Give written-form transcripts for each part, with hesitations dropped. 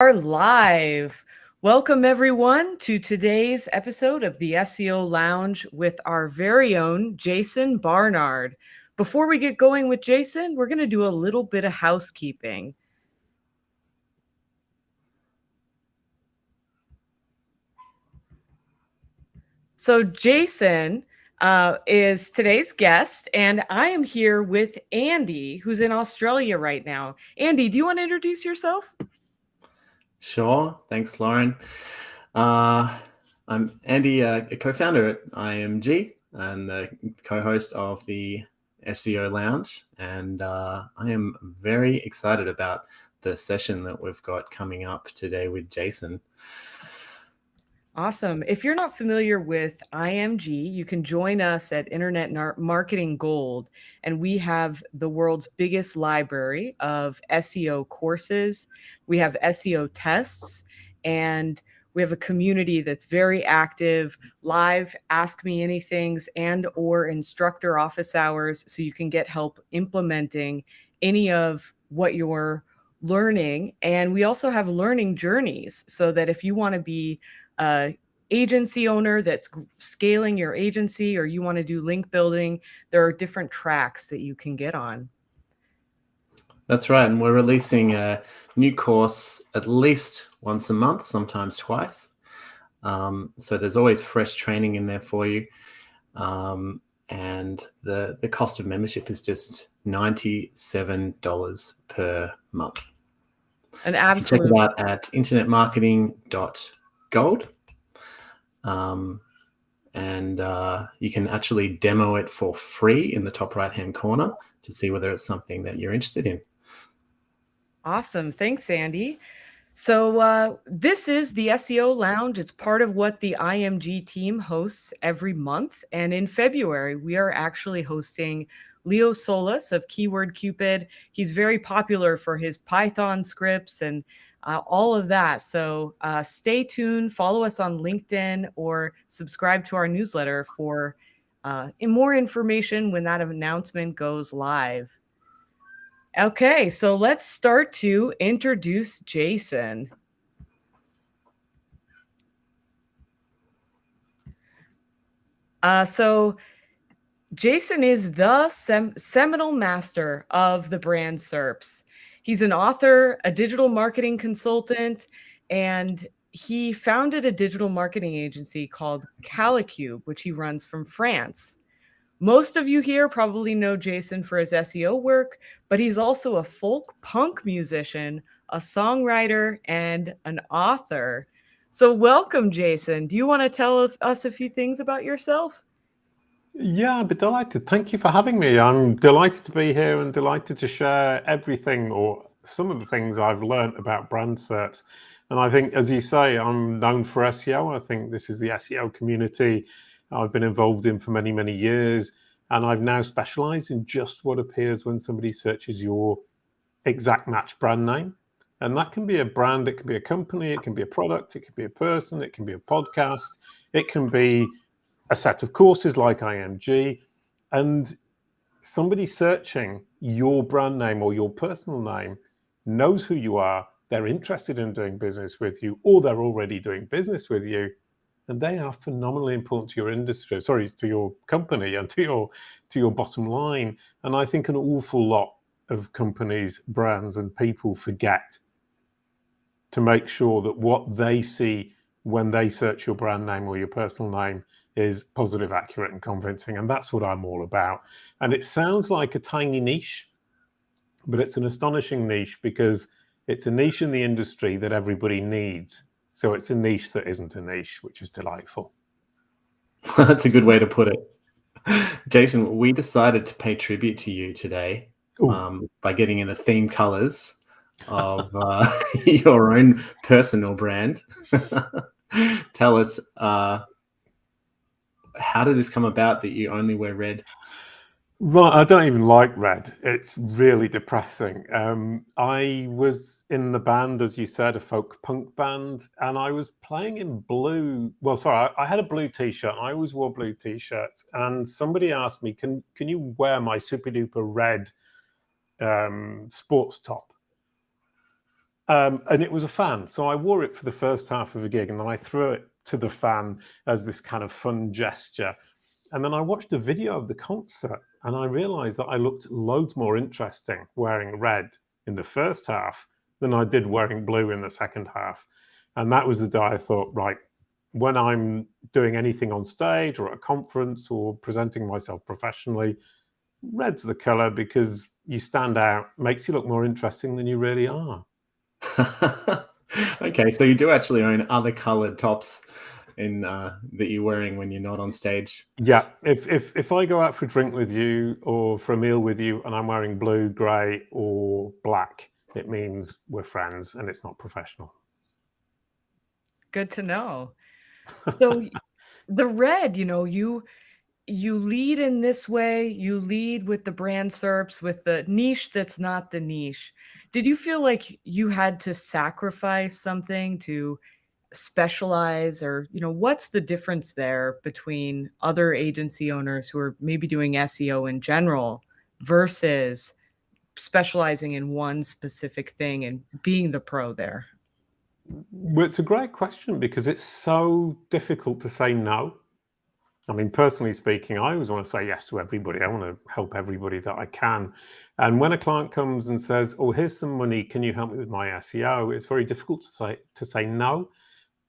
Are live. Welcome everyone to today's episode of the SEO Lounge with our very own Jason Barnard. Before we get going with Jason, we're going to do a little bit of housekeeping. So Jason is today's guest, and I am here with Andy, who's in Australia right now. Andy, do you want to introduce yourself? Sure. Thanks, Lauren. I'm Andy, a co-founder at IMG and the co-host of the SEO Lounge. And I am very excited about the session that we've got coming up today with Jason. Awesome. If you're not familiar with IMG, you can join us at Internet Marketing Gold, and we have the world's biggest library of SEO courses. We have SEO tests, and we have a community that's very active, live Ask Me Anythings and or instructor office hours, so you can get help implementing any of what you're learning. And we also have learning journeys, so that if you want to be agency owner that's scaling your agency, or you want to do link building, there are different tracks that you can get on. That's right. And we're releasing a new course at least once a month, sometimes twice. So there's always fresh training in there for you. And the cost of membership is just $97 per month. And absolute. Check it out at internetmarketing.gold. And you can actually demo it for free in the top right-hand corner to see whether it's something that you're interested in. Awesome. Thanks, Andy. So this is the SEO Lounge. It's part of what the IMG team hosts every month. And in February, we are actually hosting Leo Solis of Keyword Cupid. He's very popular for his Python scripts and all of that. So stay tuned, follow us on LinkedIn, or subscribe to our newsletter for more information when that announcement goes live. Okay, so let's start to introduce Jason. So Jason is the seminal master of the brand SERPs. He's an author, a digital marketing consultant, and he founded a digital marketing agency called CaliCube, which he runs from France. Most of you here probably know Jason for his SEO work, but he's also a folk punk musician, a songwriter, and an author. So welcome, Jason. Do you want to tell us a few things about yourself? Yeah, I'd be delighted. Thank you for having me. I'm delighted to be here and delighted to share everything or some of the things I've learned about brand SERPs. And I think, as you say, I'm known for SEO. I think this is the SEO community I've been involved in for many, many years. And I've now specialized in just what appears when somebody searches your exact match brand name. And that can be a brand, it can be a company, it can be a product, it can be a person, it can be a podcast, it can be a set of courses like IMG, and somebody searching your brand name or your personal name knows who you are, they're interested in doing business with you, or they're already doing business with you, and they are phenomenally important to your industry, to your company and to your bottom line. And I think an awful lot of companies, brands, and people forget to make sure that what they see when they search your brand name or your personal name is positive, accurate, and convincing. And that's what I'm all about. And it sounds like a tiny niche, but it's an astonishing niche because it's a niche in the industry that everybody needs. So it's a niche that isn't a niche, which is delightful. That's a good way to put it. Jason, we decided to pay tribute to you today by getting in the theme colors of your own personal brand. Tell us, how did this come about that you only wear red? Right, I don't even like red. It's really depressing. I was in the band, as you said, a folk punk band, and I was playing in blue. Well, sorry, I had a blue t-shirt. I always wore blue t-shirts, and somebody asked me, "Can you wear my super duper red sports top?" And it was a fan. So I wore it for the first half of a gig, and then I threw it to the fan as this kind of fun gesture. And then I watched a video of the concert, and I realized that I looked loads more interesting wearing red in the first half than I did wearing blue in the second half. And that was the day I thought, right, when I'm doing anything on stage or at a conference or presenting myself professionally, red's the color, because you stand out, makes you look more interesting than you really are. Okay, so you do actually own other colored tops in that you're wearing when you're not on stage. Yeah, if I go out for a drink with you or for a meal with you and I'm wearing blue, grey or black, it means we're friends and it's not professional. Good to know. So the red, you lead in this way, you lead with the brand SERPs, with the niche that's not the niche. Did you feel like you had to sacrifice something to specialize, or what's the difference there between other agency owners who are maybe doing SEO in general versus specializing in one specific thing and being the pro there? Well, it's a great question because it's so difficult to say no. I mean, personally speaking, I always want to say yes to everybody. I want to help everybody that I can. And when a client comes and says, "Oh, here's some money, can you help me with my SEO?" It's very difficult to say no.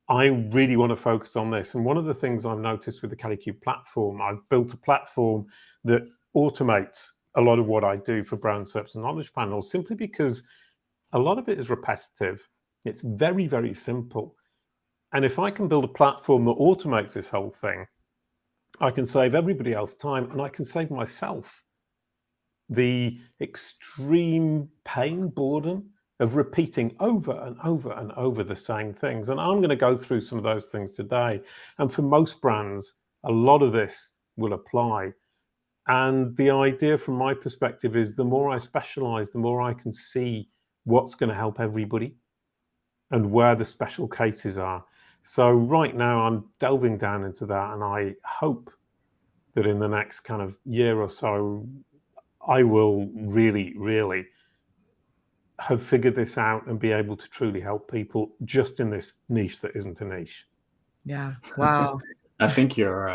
I really want to focus on this. And one of the things I've noticed with the CaliCube platform, I've built a platform that automates a lot of what I do for brand SERPs and knowledge panels, simply because a lot of it is repetitive. It's very, very simple. And if I can build a platform that automates this whole thing, I can save everybody else time, and I can save myself the extreme pain, boredom of repeating over and over and over the same things. And I'm going to go through some of those things today. And for most brands, a lot of this will apply. And the idea from my perspective is the more I specialize, the more I can see what's going to help everybody and where the special cases are. So right now I'm delving down into that, and I hope that in the next kind of year or so, I will really, really have figured this out and be able to truly help people just in this niche that isn't a niche. Yeah. Wow. I think you're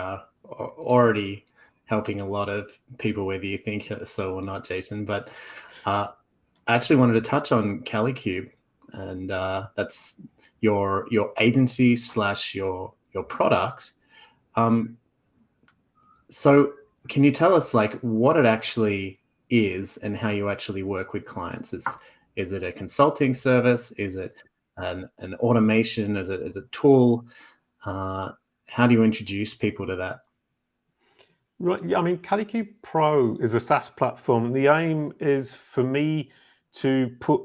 already helping a lot of people, whether you think so or not, Jason. But I actually wanted to touch on CaliCube, and that's your agency / your product. So can you tell us like what it actually is and how you actually work with clients? Is it a consulting service? Is it an automation? Is it a tool? How do you introduce people to that? Right. Yeah, I mean, CaliCube Pro is a SaaS platform. The aim is for me to put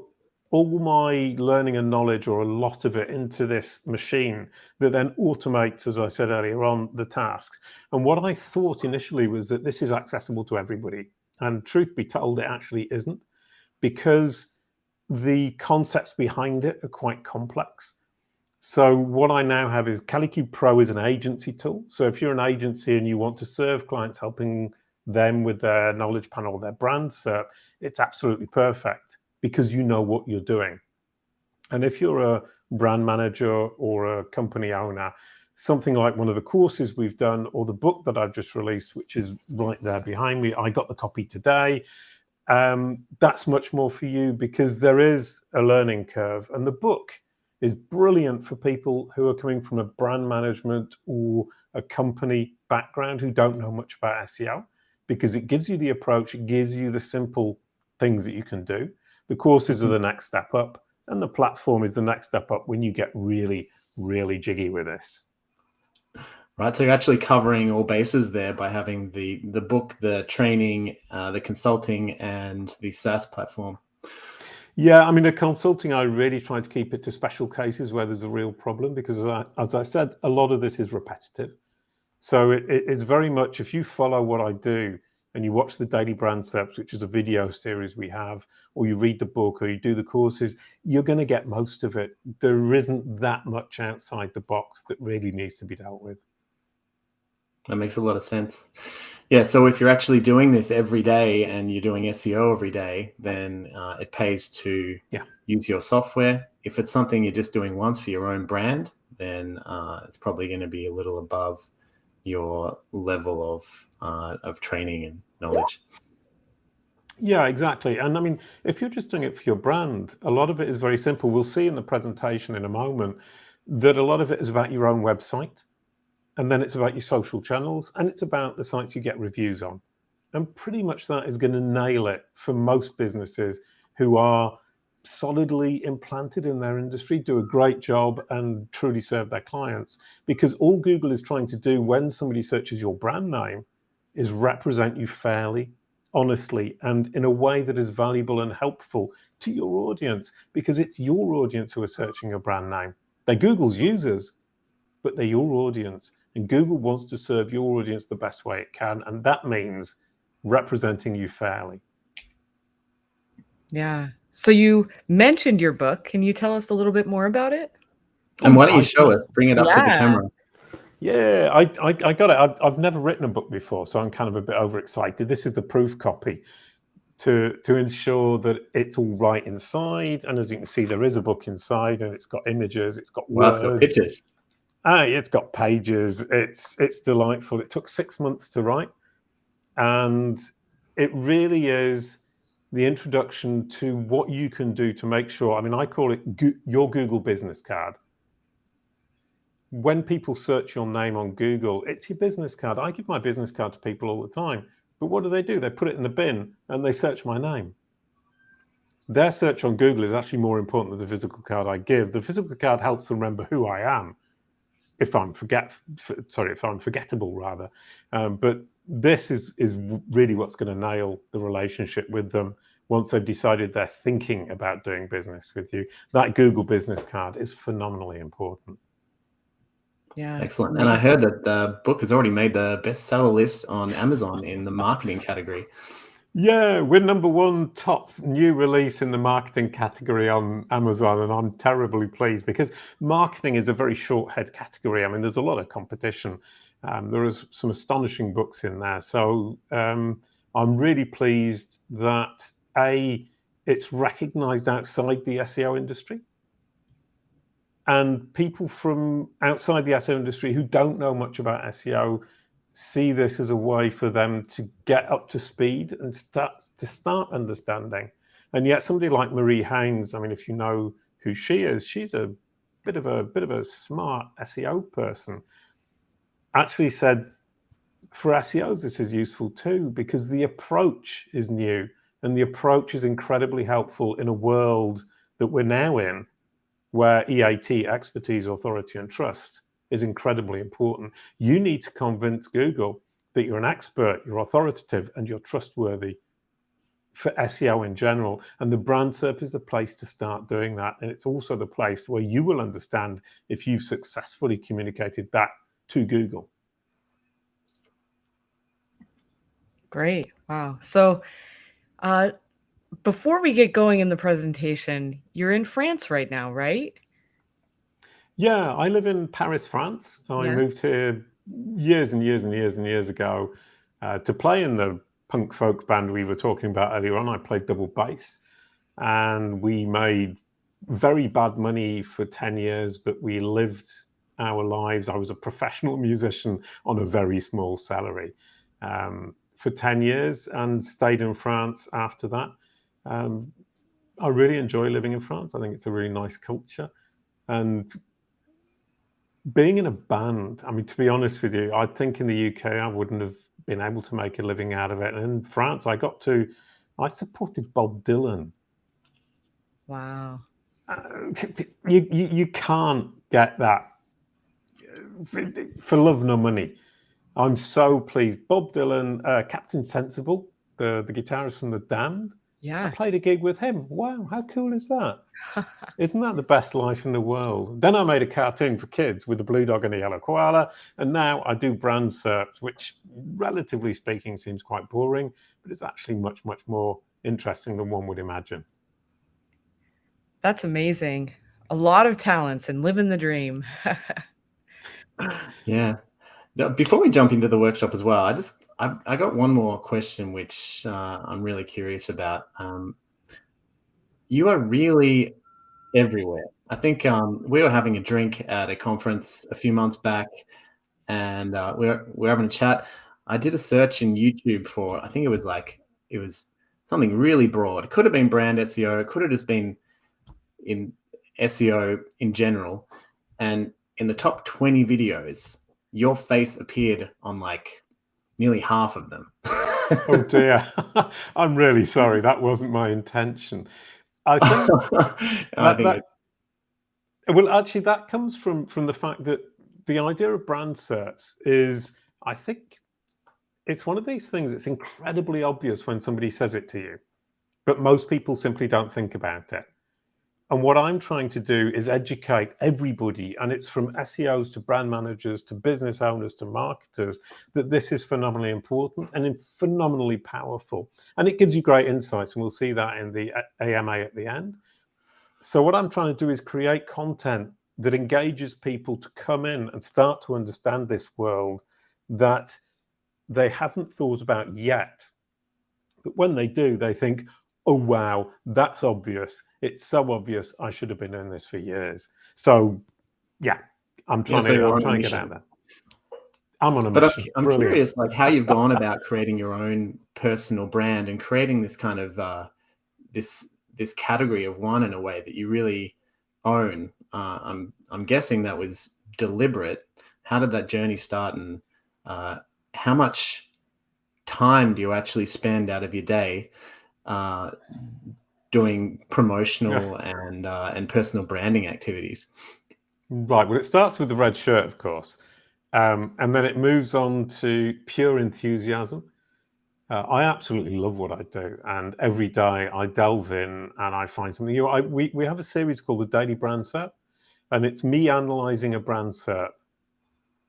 all my learning and knowledge, or a lot of it, into this machine that then automates, as I said earlier on, the tasks. And what I thought initially was that this is accessible to everybody. And truth be told, it actually isn't, because the concepts behind it are quite complex. So what I now have is CaliCube Pro is an agency tool. So if you're an agency and you want to serve clients, helping them with their knowledge panel, their brand SERP, it's absolutely perfect because you know what you're doing. And if you're a brand manager or a company owner, something like one of the courses we've done, or the book that I've just released, which is right there behind me, I got the copy today. That's much more for you because there is a learning curve. And the book is brilliant for people who are coming from a brand management or a company background who don't know much about SEO, because it gives you the approach, it gives you the simple things that you can do. The courses are the next step up, and the platform is the next step up when you get really, really jiggy with this. Right, so you're actually covering all bases there by having the book, the training, the consulting, and the SaaS platform. Yeah, I mean, the consulting, I really try to keep it to special cases where there's a real problem, because as I said, a lot of this is repetitive. So it's very much, if you follow what I do and you watch the Daily Brand SERPs, which is a video series we have, or you read the book or you do the courses, you're going to get most of it. There isn't that much outside the box that really needs to be dealt with. That makes a lot of sense. Yeah, so if you're actually doing this every day and you're doing SEO every day, then it pays to use your software. If it's something you're just doing once for your own brand, then it's probably going to be a little above your level of training and knowledge. Yeah, exactly. And I mean, if you're just doing it for your brand, a lot of it is very simple. We'll see in the presentation in a moment that a lot of it is about your own website, and then it's about your social channels, and it's about the sites you get reviews on. And pretty much that is going to nail it for most businesses who are solidly implanted in their industry, do a great job, and truly serve their clients. Because all Google is trying to do when somebody searches your brand name is represent you fairly, honestly, and in a way that is valuable and helpful to your audience, because it's your audience who are searching your brand name. They're Google's users, but they're your audience. And Google wants to serve your audience the best way it can. And that means representing you fairly. Yeah. So you mentioned your book. Can you tell us a little bit more about it? And why don't you show us? Bring it up to the camera. Yeah, I got it. I've never written a book before, so I'm kind of a bit overexcited. This is the proof copy to ensure that it's all right inside. And as you can see, there is a book inside, and it's got images, it's got words. It's got pictures. It's got pages. It's delightful. It took 6 months to write, and it really is the introduction to what you can do to make sure. I mean, I call it your Google business card. When people search your name on Google, it's your business card. I give my business card to people all the time, but what do? They put it in the bin and they search my name. Their search on Google is actually more important than the physical card I give. The physical card helps them remember who I am, if I'm forgettable rather. But this is really what's going to nail the relationship with them once they've decided they're thinking about doing business with you. That Google business card is phenomenally important. Yeah. Excellent. And I heard that the book has already made the bestseller list on Amazon in the marketing category. Yeah, we're #1 top new release in the marketing category on Amazon, and I'm terribly pleased because marketing is a very short head category. I mean, there's a lot of competition. There is some astonishing books in there. So I'm really pleased that it's recognized outside the SEO industry. And people from outside the SEO industry who don't know much about SEO see this as a way for them to get up to speed and start understanding. And yet somebody like Marie Haynes, I mean, if you know who she is, she's a bit of a smart SEO person, actually said for SEOs this is useful too, because the approach is new and the approach is incredibly helpful in a world that we're now in, where EAT, expertise, authority, and trust, is incredibly important. You need to convince Google that you're an expert, you're authoritative, and you're trustworthy for SEO in general. And the Brand SERP is the place to start doing that. And it's also the place where you will understand if you've successfully communicated that to Google. Great. Wow. So before we get going in the presentation, you're in France right now, right? Yeah, I live in Paris, France. I moved here years and years and years and years ago to play in the punk folk band we were talking about earlier on. I played double bass, and we made very bad money for 10 years, but we lived our lives. I was a professional musician on a very small salary for 10 years and stayed in France after that. I really enjoy living in France. I think it's a really nice culture. And being in a band, I mean, to be honest with you, I think in the UK, I wouldn't have been able to make a living out of it. And in France, I supported Bob Dylan. Wow. You can't get that for love nor money. I'm so pleased. Bob Dylan, Captain Sensible, the guitarist from The Damned. Yeah. I played a gig with him. Wow, how cool is that? Isn't that the best life in the world? Then I made a cartoon for kids with a blue dog and a yellow koala. And now I do Brand SERPs, which relatively speaking seems quite boring, but it's actually much, much more interesting than one would imagine. That's amazing. A lot of talents and living the dream. Yeah. Before we jump into the workshop as well, I got one more question, which I'm really curious about. You are really everywhere. I think we were having a drink at a conference a few months back, and we're having a chat. I did a search in YouTube for, I think it was something really broad. It could have been brand SEO. It could have just been in SEO in general. And in the top 20 videos, your face appeared on like nearly half of them. Oh dear. I'm really sorry. That wasn't my intention. I think well, actually, that comes from the fact that the idea of brand SERPs is, I think, it's one of these things that's incredibly obvious when somebody says it to you, but most people simply don't think about it. And what I'm trying to do is educate everybody, and it's from SEOs to brand managers to business owners to marketers, that this is phenomenally important and phenomenally powerful. And it gives you great insights, and we'll see that in the AMA at the end. So what I'm trying to do is create content that engages people to come in and start to understand this world that they haven't thought about yet. But when they do, they think, oh, wow, that's obvious. It's so obvious. I should have been doing this for years. So, yeah, I'm trying to get out there. I'm on a mission. But I'm curious, like, how you've gone about creating your own personal brand and creating this kind of this category of one in a way that you really own. I'm guessing that was deliberate. How did that journey start, and how much time do you actually spend out of your day doing promotional and personal branding activities? Right. Well, it starts with the red shirt, of course, and then it moves on to pure enthusiasm. I absolutely love what I do, and every day I delve in and I find something new. We have a series called the Daily Brand SERP, and it's me analyzing a brand SERP,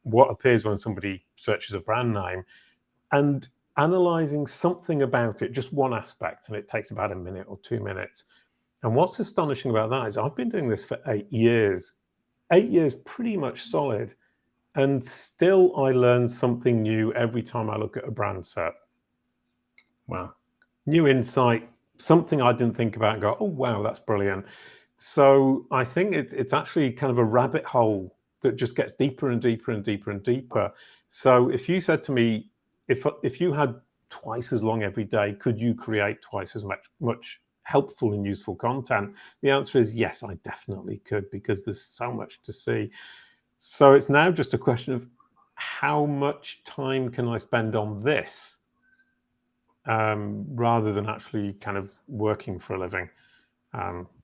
what appears when somebody searches a brand name, and analyzing something about it, just one aspect, and it takes about a minute or 2 minutes. And what's astonishing about that is I've been doing this for 8 years, 8 years pretty much solid, and still I learn something new every time I look at a brand SERP. Wow. New insight, something I didn't think about and go, oh, wow, that's brilliant. So I think it's actually kind of a rabbit hole that just gets deeper and deeper and deeper and deeper. So if you said to me, if you had twice as long every day, could you create twice as much helpful and useful content? The answer is yes, I definitely could, because there's so much to see. So it's now just a question of how much time can I spend on this, rather than actually kind of working for a living.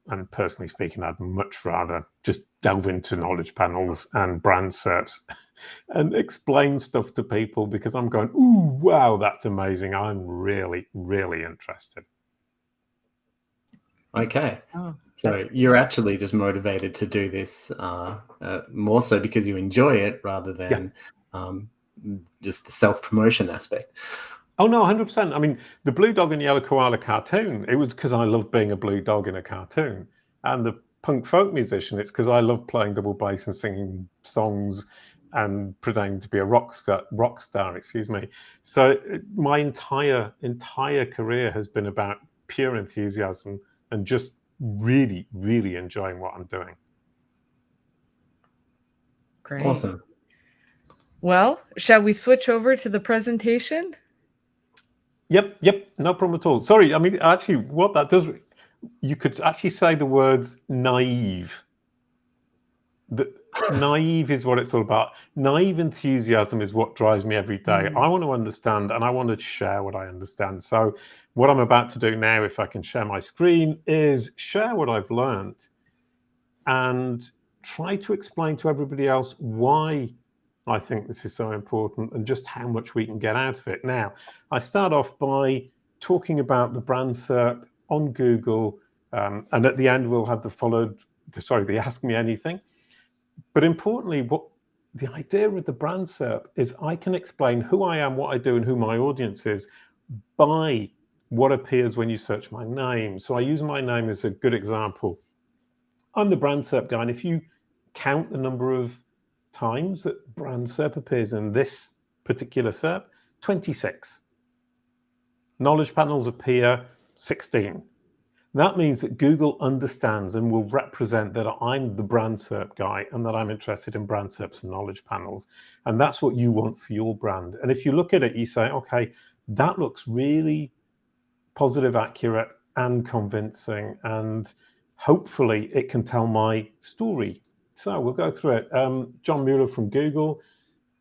And personally speaking, I'd much rather just delve into knowledge panels and brand SERPs and explain stuff to people, because I'm going, ooh, wow, that's amazing. I'm really, really interested. Okay. So you're actually just motivated to do this more so because you enjoy it rather than just the self-promotion aspect. Oh, no, 100%. I mean, the blue dog and yellow koala cartoon, it was because I love being a blue dog in a cartoon. And the punk folk musician, it's because I love playing double bass and singing songs and pretending to be a rock star, excuse me. So my entire career has been about pure enthusiasm and just really, really enjoying what I'm doing. Great. Awesome. Well, shall we switch over to the presentation? Yep, no problem at all. Sorry, I mean, actually, what that does, you could actually say the words naive. Naive is what it's all about. Naive enthusiasm is what drives me every day. I want to understand, and I want to share what I understand. So what I'm about to do now, if I can share my screen, is share what I've learned and try to explain to everybody else why I think this is so important and just how much we can get out of it. Now, I start off by talking about the brand SERP on Google, and at the end we'll have the Ask Me Anything. But importantly, what the idea of the brand SERP is, I can explain who I am, what I do, and who my audience is by what appears when you search my name. So I use my name as a good example. I'm the brand SERP guy, and if you count the number of times that brand SERP appears in this particular SERP, 26. Knowledge panels appear 16. That means that Google understands and will represent that I'm the brand SERP guy and that I'm interested in brand SERPs and knowledge panels. And that's what you want for your brand. And if you look at it, you say, okay, that looks really positive, accurate, and convincing. And hopefully it can tell my story. So we'll go through it. John Mueller from Google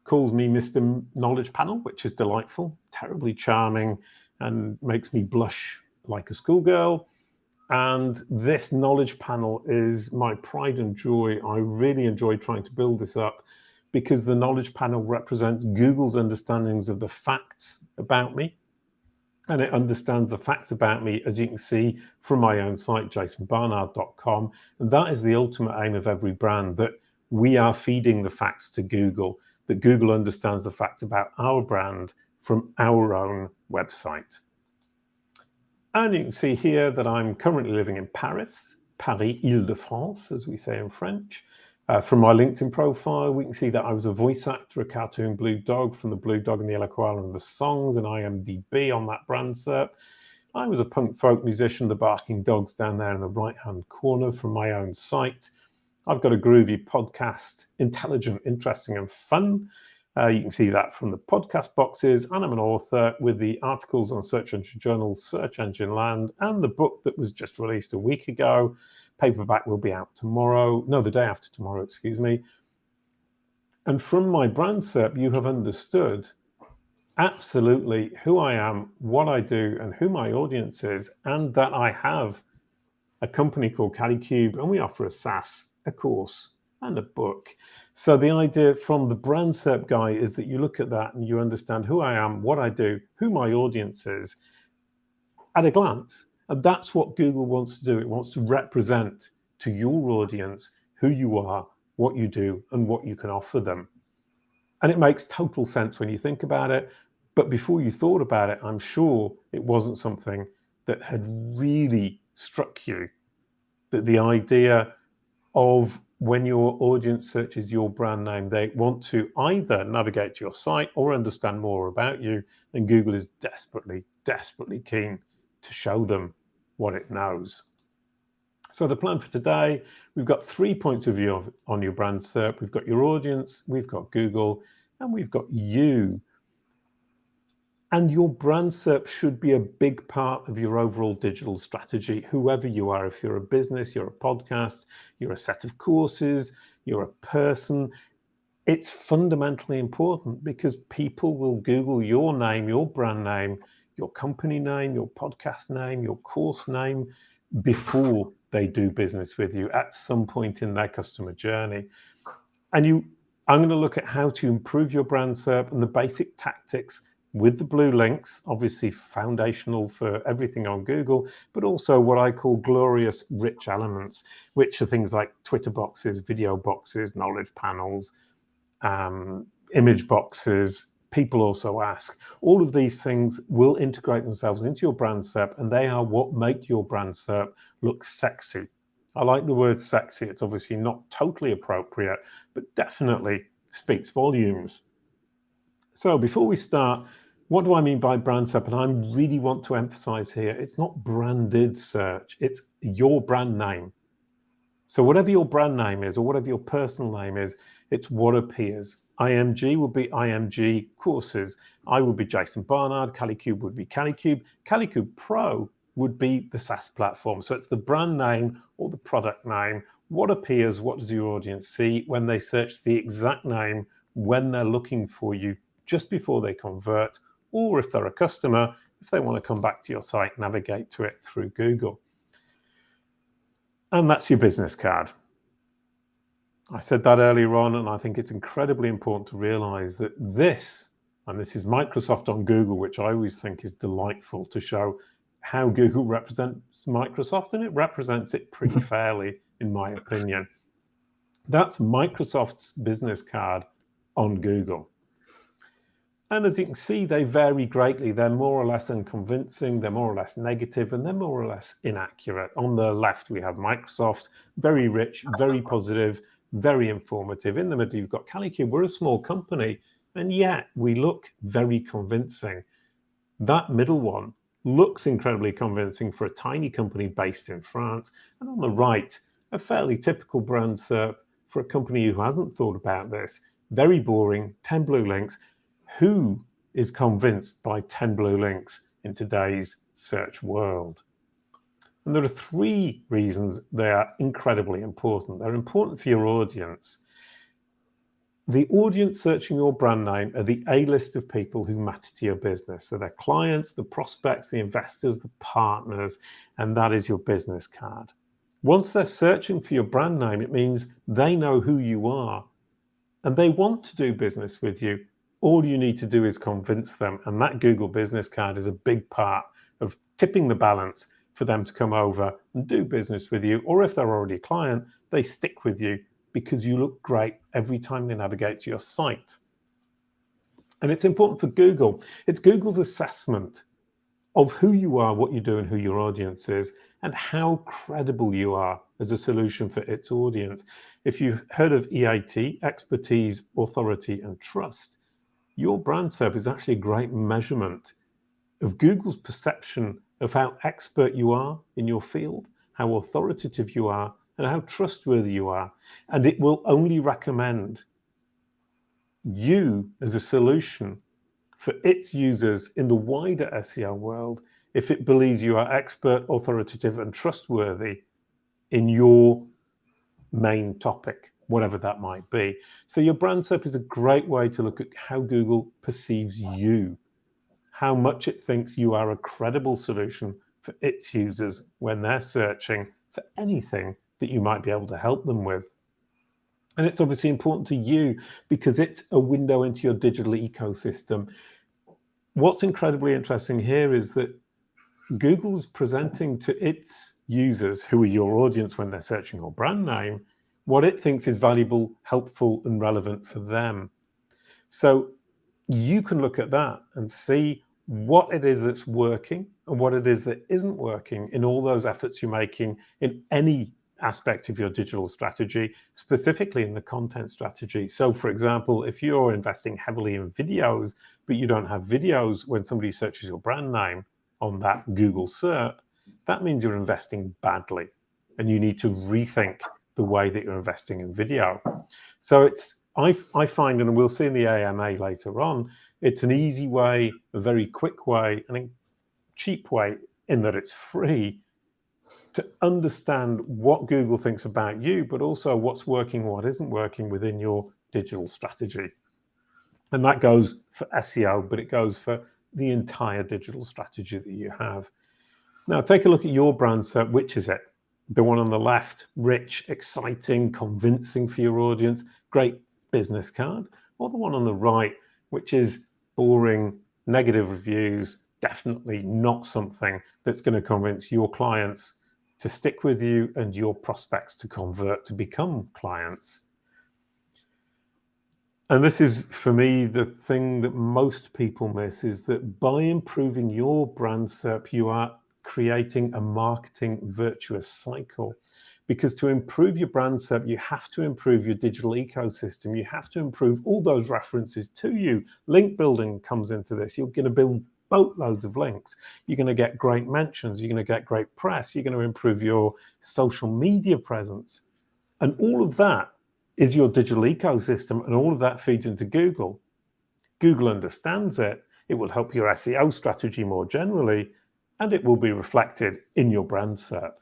calls me Mr. Knowledge Panel, which is delightful, terribly charming, and makes me blush like a schoolgirl. And this knowledge panel is my pride and joy. I really enjoy trying to build this up because the knowledge panel represents Google's understandings of the facts about me. And it understands the facts about me, as you can see from my own site, jasonbarnard.com. And that is the ultimate aim of every brand, that we are feeding the facts to Google, that Google understands the facts about our brand from our own website. And you can see here that I'm currently living in Paris, Île-de-France, as we say in French. From my LinkedIn profile, we can see that I was a voice actor, a cartoon Blue Dog from the Blue Dog and the Yellow Koala and the Songs, and IMDb on that brand SERP. I was a punk folk musician, the Barking Dogs down there in the right-hand corner from my own site. I've got a groovy podcast, intelligent, interesting, and fun. You can see that from the podcast boxes, and I'm an author with the articles on Search Engine Journal's Search Engine Land, and the book that was just released a week ago. Paperback will be out tomorrow. No, the day after tomorrow, excuse me. And from my brand SERP, you have understood absolutely who I am, what I do, and who my audience is, and that I have a company called CaliCube, and we offer a SaaS, a course, and a book. So the idea from the brand SERP guy is that you look at that and you understand who I am, what I do, who my audience is at a glance. And that's what Google wants to do. It wants to represent to your audience who you are, what you do, and what you can offer them. And it makes total sense when you think about it. But before you thought about it, I'm sure it wasn't something that had really struck you, that the idea of when your audience searches your brand name, they want to either navigate to your site or understand more about you. And Google is desperately, desperately keen to show them what it knows. So the plan for today, we've got 3 points of view on your brand SERP. We've got your audience, we've got Google, and we've got you. And your brand SERP should be a big part of your overall digital strategy, whoever you are. If you're a business, you're a podcast, you're a set of courses, you're a person, it's fundamentally important because people will Google your name, your brand name, your company name, your podcast name, your course name before they do business with you at some point in their customer journey. And I'm going to look at how to improve your brand SERP and the basic tactics with the blue links, obviously foundational for everything on Google, but also what I call glorious rich elements, which are things like Twitter boxes, video boxes, knowledge panels, image boxes. People also ask. All of these things will integrate themselves into your brand SERP, and they are what make your brand SERP look sexy. I like the word sexy. It's obviously not totally appropriate, but definitely speaks volumes. So before we start, what do I mean by brand SERP? And I really want to emphasize here, it's not branded search, it's your brand name. So whatever your brand name is, or whatever your personal name is, it's what appears. IMG would be IMG courses. I would be Jason Barnard. CaliCube would be CaliCube. CaliCube Pro would be the SaaS platform. So it's the brand name or the product name. What appears, what does your audience see when they search the exact name, when they're looking for you, just before they convert, or if they're a customer, if they want to come back to your site, navigate to it through Google. And that's your business card. I said that earlier on, and I think it's incredibly important to realize that this is Microsoft on Google, which I always think is delightful to show how Google represents Microsoft, and it represents it pretty fairly, in my opinion. That's Microsoft's business card on Google. And as you can see, they vary greatly. They're more or less unconvincing, they're more or less negative, and they're more or less inaccurate. On the left, we have Microsoft, very rich, very positive, very informative. In the middle, you've got CaliCube. We're a small company, and yet we look very convincing. That middle one looks incredibly convincing for a tiny company based in France. And on the right, a fairly typical brand SERP for a company who hasn't thought about this. Very boring, 10 blue links. Who is convinced by 10 blue links in today's search world? And there are 3 reasons they are incredibly important. They're important for your audience. The audience searching your brand name are the A-list of people who matter to your business. So they're clients, the prospects, the investors, the partners, and that is your business card. Once they're searching for your brand name, it means they know who you are and they want to do business with you. All you need to do is convince them. And that Google business card is a big part of tipping the balance for them to come over and do business with you. Or if they're already a client, they stick with you because you look great every time they navigate to your site. And it's important for Google. It's Google's assessment of who you are, what you do, and who your audience is, and how credible you are as a solution for its audience. If you've heard of EAT, expertise, authority, and trust, your brand SERP is actually a great measurement of Google's perception of how expert you are in your field, how authoritative you are, and how trustworthy you are. And it will only recommend you as a solution for its users in the wider SEO world if it believes you are expert, authoritative, and trustworthy in your main topic, whatever that might be. So your brand SERP is a great way to look at how Google perceives you, how much it thinks you are a credible solution for its users when they're searching for anything that you might be able to help them with. And it's obviously important to you because it's a window into your digital ecosystem. What's incredibly interesting here is that Google's presenting to its users, who are your audience when they're searching your brand name, what it thinks is valuable, helpful, and relevant for them. So you can look at that and see what it is that's working and what it is that isn't working in all those efforts you're making in any aspect of your digital strategy, specifically in the content strategy. So for example, if you're investing heavily in videos, but you don't have videos when somebody searches your brand name on that Google SERP, that means you're investing badly and you need to rethink the way that you're investing in video. So I find, and we'll see in the AMA later on, it's an easy way, a very quick way, and a cheap way in that it's free to understand what Google thinks about you, but also what's working, what isn't working within your digital strategy. And that goes for SEO, but it goes for the entire digital strategy that you have. Now, take a look at your brand SERP. Which is it? The one on the left, rich, exciting, convincing for your audience, great business card, or the one on the right, which is boring, negative reviews, definitely not something that's going to convince your clients to stick with you and your prospects to convert to become clients. And this is, for me, the thing that most people miss is that by improving your brand SERP, you are creating a marketing virtuous cycle. Because to improve your brand SERP, you have to improve your digital ecosystem. You have to improve all those references to you. Link building comes into this. You're going to build boatloads of links. You're going to get great mentions. You're going to get great press. You're going to improve your social media presence. And all of that is your digital ecosystem, and all of that feeds into Google. Google understands it. It will help your SEO strategy more generally, and it will be reflected in your brand SERP.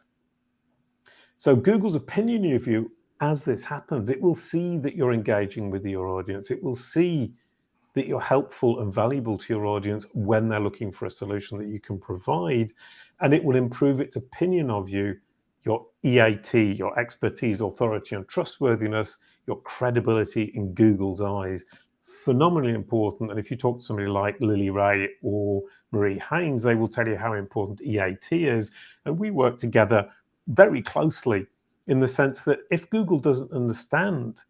So Google's opinion of you, as this happens, it will see that you're engaging with your audience. It will see that you're helpful and valuable to your audience when they're looking for a solution that you can provide, and it will improve its opinion of you, your EAT, your expertise, authority, and trustworthiness, your credibility in Google's eyes. Phenomenally important. And if you talk to somebody like Lily Ray or Marie Haynes, they will tell you how important EAT is. And we work together very closely in the sense that if Google doesn't understand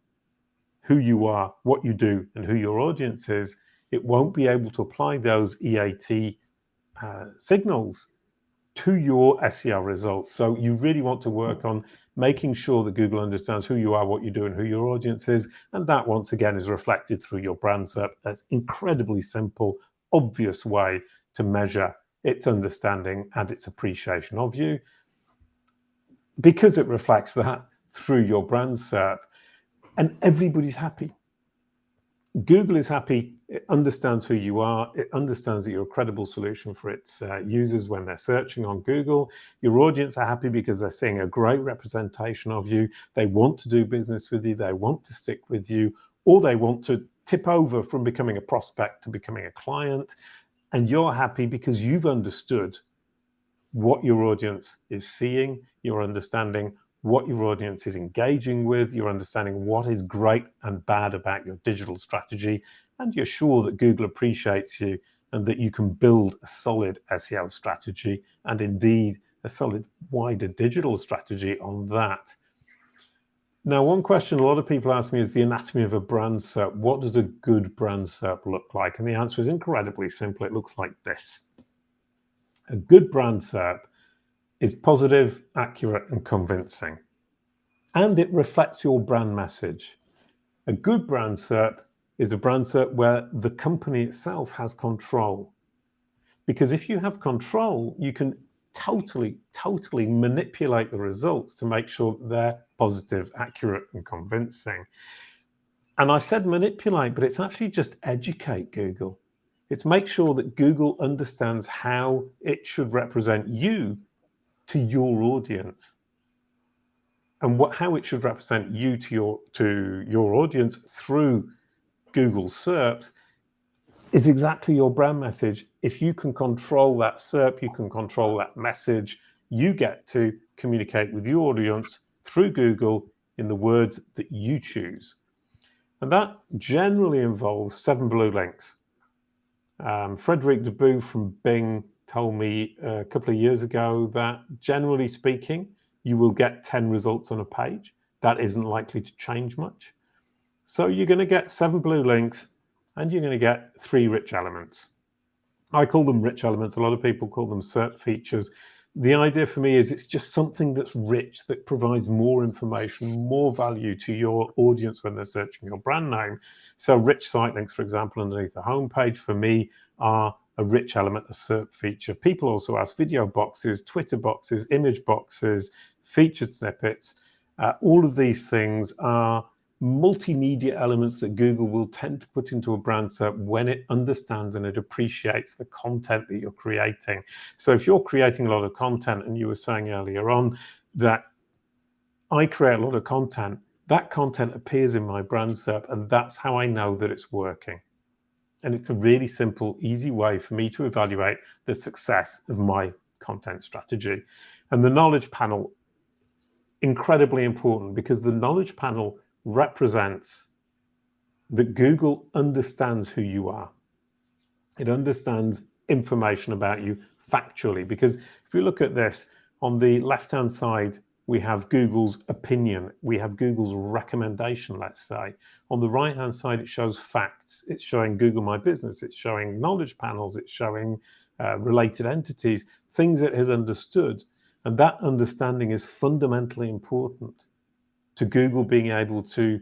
who you are, what you do, and who your audience is, it won't be able to apply those EAT signals to your SEO results. So you really want to work on making sure that Google understands who you are, what you do, and who your audience is. And that, once again, is reflected through your brand SERP. That's incredibly simple, obvious way to measure its understanding and its appreciation of you, because it reflects that through your brand SERP, and everybody's happy. Google is happy. It understands who you are. It understands that you're a credible solution for its users when they're searching on Google. Your audience are happy because they're seeing a great representation of you. They want to do business with you. They want to stick with you, or they want to tip over from becoming a prospect to becoming a client. And you're happy because you've understood what your audience is seeing. You're understanding what your audience is engaging with, you're understanding what is great and bad about your digital strategy, and you're sure that Google appreciates you and that you can build a solid SEO strategy and indeed a solid wider digital strategy on that. Now, one question a lot of people ask me is the anatomy of a brand SERP. What does a good brand SERP look like? And the answer is incredibly simple. It looks like this. A good brand SERP is positive, accurate, and convincing. And it reflects your brand message. A good brand SERP is a brand SERP where the company itself has control. Because if you have control, you can totally manipulate the results to make sure that they're positive, accurate, and convincing. And I said manipulate, but it's actually just educate Google. It's make sure that Google understands how it should represent you to your audience, and how it should represent you to your audience through Google SERPs is exactly your brand message. If you can control that SERP, you can control that message, you get to communicate with your audience through Google in the words that you choose. And that generally involves 7 blue links. Frederic Deboo from Bing told me a couple of years ago that generally speaking, you will get 10 results on a page. That isn't likely to change much. So you're going to get 7 blue links and you're going to get 3 rich elements. I call them rich elements. A lot of people call them SERP features. The idea for me is it's just something that's rich, that provides more information, more value to your audience when they're searching your brand name. So rich site links, for example, underneath the homepage for me are a rich element, a SERP feature. People also ask video boxes, Twitter boxes, image boxes, featured snippets. All of these things are multimedia elements that Google will tend to put into a brand SERP when it understands and it appreciates the content that you're creating. So if you're creating a lot of content, and you were saying earlier on that I create a lot of content, that content appears in my brand SERP, and that's how I know that it's working. And it's a really simple, easy way for me to evaluate the success of my content strategy. And the knowledge panel, incredibly important, because the knowledge panel represents that Google understands who you are. It understands information about you factually, because if you look at this, on the left-hand side, we have Google's opinion, we have Google's recommendation, let's say. On the right-hand side, it shows facts. It's showing Google My Business, it's showing knowledge panels, it's showing related entities, things it has understood. And that understanding is fundamentally important to Google being able to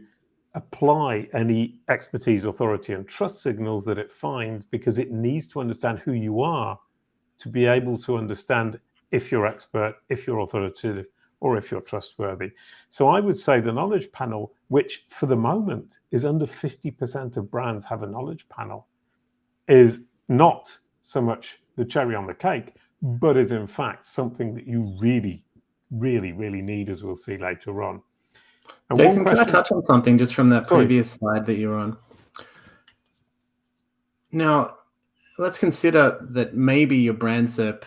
apply any expertise, authority, and trust signals that it finds, because it needs to understand who you are to be able to understand if you're expert, if you're authoritative, or if you're trustworthy. So I would say the knowledge panel, which for the moment is under 50% of brands have a knowledge panel, is not so much the cherry on the cake, but is in fact something that you really need, as we'll see later on. And Jason, can I touch on something just from that previous slide that you were on? Now, let's consider that maybe your brand SERP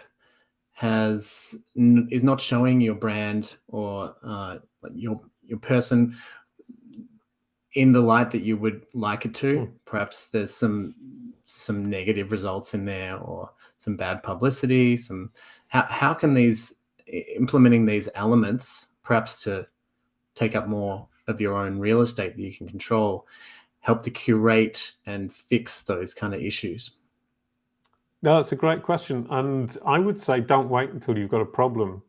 is not showing your brand or your person in the light that you would like it to. Perhaps there's some negative results in there, or some bad publicity. How can implementing these elements, perhaps to take up more of your own real estate that you can control, help to curate and fix those kind of issues? No, that's a great question. And I would say don't wait until you've got a problem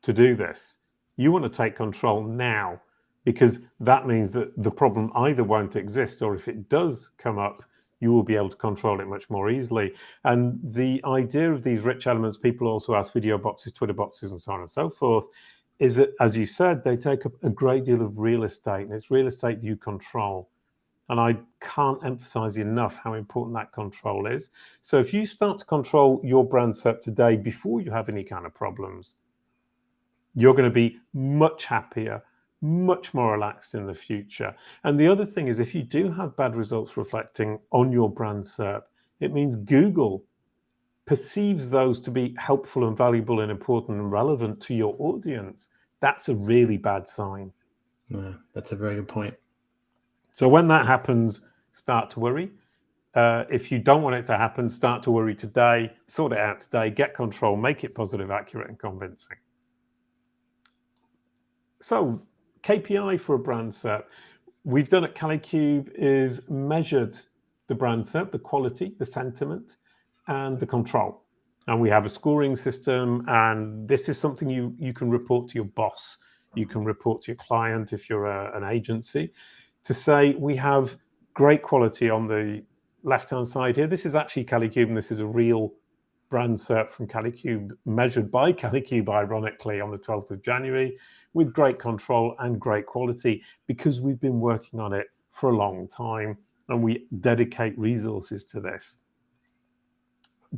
to do this. You want to take control now, because that means that the problem either won't exist, or if it does come up, you will be able to control it much more easily. And the idea of these rich elements, people also ask video boxes, Twitter boxes, and so on and so forth, is that, as you said, they take up a great deal of real estate, and it's real estate that you control. And I can't emphasize enough how important that control is. So if you start to control your brand SERP today before you have any kind of problems, you're going to be much happier, much more relaxed in the future. And the other thing is, if you do have bad results reflecting on your brand SERP, it means Google perceives those to be helpful and valuable and important and relevant to your audience. That's a really bad sign. Yeah, that's a very good point. So when that happens, start to worry. If you don't want it to happen, start to worry today, sort it out today, get control, make it positive, accurate, and convincing. So KPI for a brand SERP, we've done at CaliCube is measured the brand SERP, the quality, the sentiment, and the control. And we have a scoring system, and this is something you can report to your boss. You can report to your client if you're an agency, to say we have great quality on the left-hand side here. This is actually CaliCube, and this is a real brand SERP from CaliCube, measured by CaliCube, ironically, on the 12th of January, with great control and great quality, because we've been working on it for a long time, and we dedicate resources to this.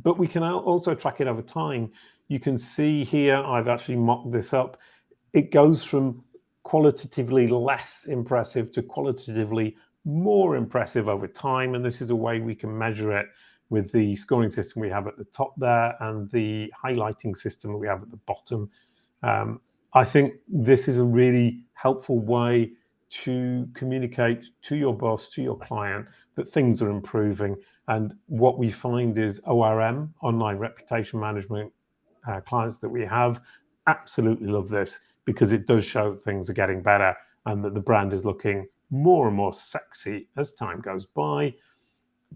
But we can also track it over time. You can see here, I've actually mocked this up. It goes from qualitatively less impressive to qualitatively more impressive over time. And this is a way we can measure it with the scoring system we have at the top there and the highlighting system we have at the bottom. I think this is a really helpful way to communicate to your boss, to your client, that things are improving. And what we find is ORM, online reputation management, clients that we have absolutely love this, because it does show that things are getting better and that the brand is looking more and more sexy as time goes by.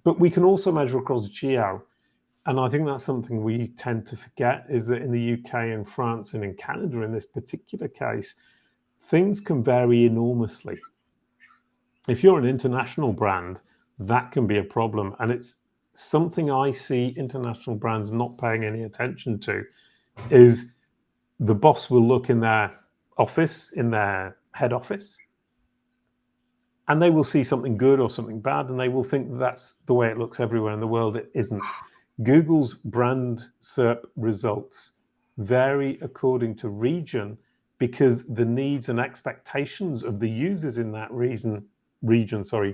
But we can also measure across geo. And I think that's something we tend to forget, is that in the UK and France and in Canada, in this particular case, things can vary enormously. If you're an international brand, that can be a problem. And it's something I see international brands not paying any attention to, is the boss will look in their office, in their head office, and they will see something good or something bad, and they will think that's the way it looks everywhere in the world. It isn't. Google's brand SERP results vary according to region, because the needs and expectations of the users in that region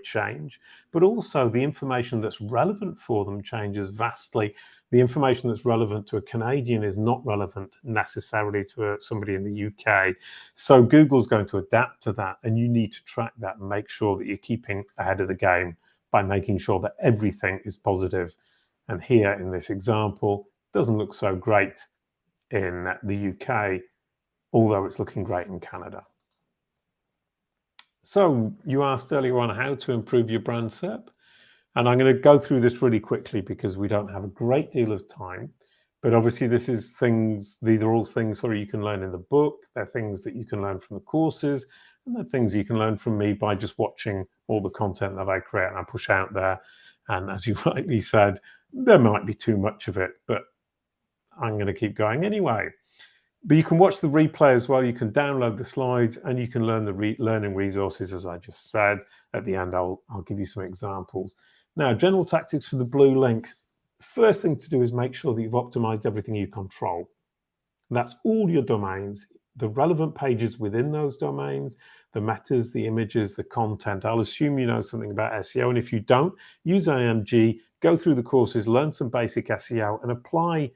change, but also the information that's relevant for them changes vastly. The information that's relevant to a Canadian is not relevant necessarily to somebody in the UK. So Google's going to adapt to that, and you need to track that and make sure that you're keeping ahead of the game by making sure that everything is positive. And here in this example, it doesn't look so great in the UK, although it's looking great in Canada. So you asked earlier on how to improve your brand SERP. And I'm going to go through this really quickly because we don't have a great deal of time. But obviously these are all things you can learn in the book. They're things that you can learn from the courses, and they're things you can learn from me by just watching all the content that I create and I push out there. And as you rightly said, there might be too much of it, but I'm going to keep going anyway. But you can watch the replay as well. You can download the slides, and you can learn the learning resources, as I just said. At the end, I'll give you some examples. Now, general tactics for the blue link. First thing to do is make sure that you've optimized everything you control. And that's all your domains, the relevant pages within those domains, the metas, the images, the content. I'll assume you know something about SEO. And if you don't, use IMG, go through the courses, learn some basic SEO, and apply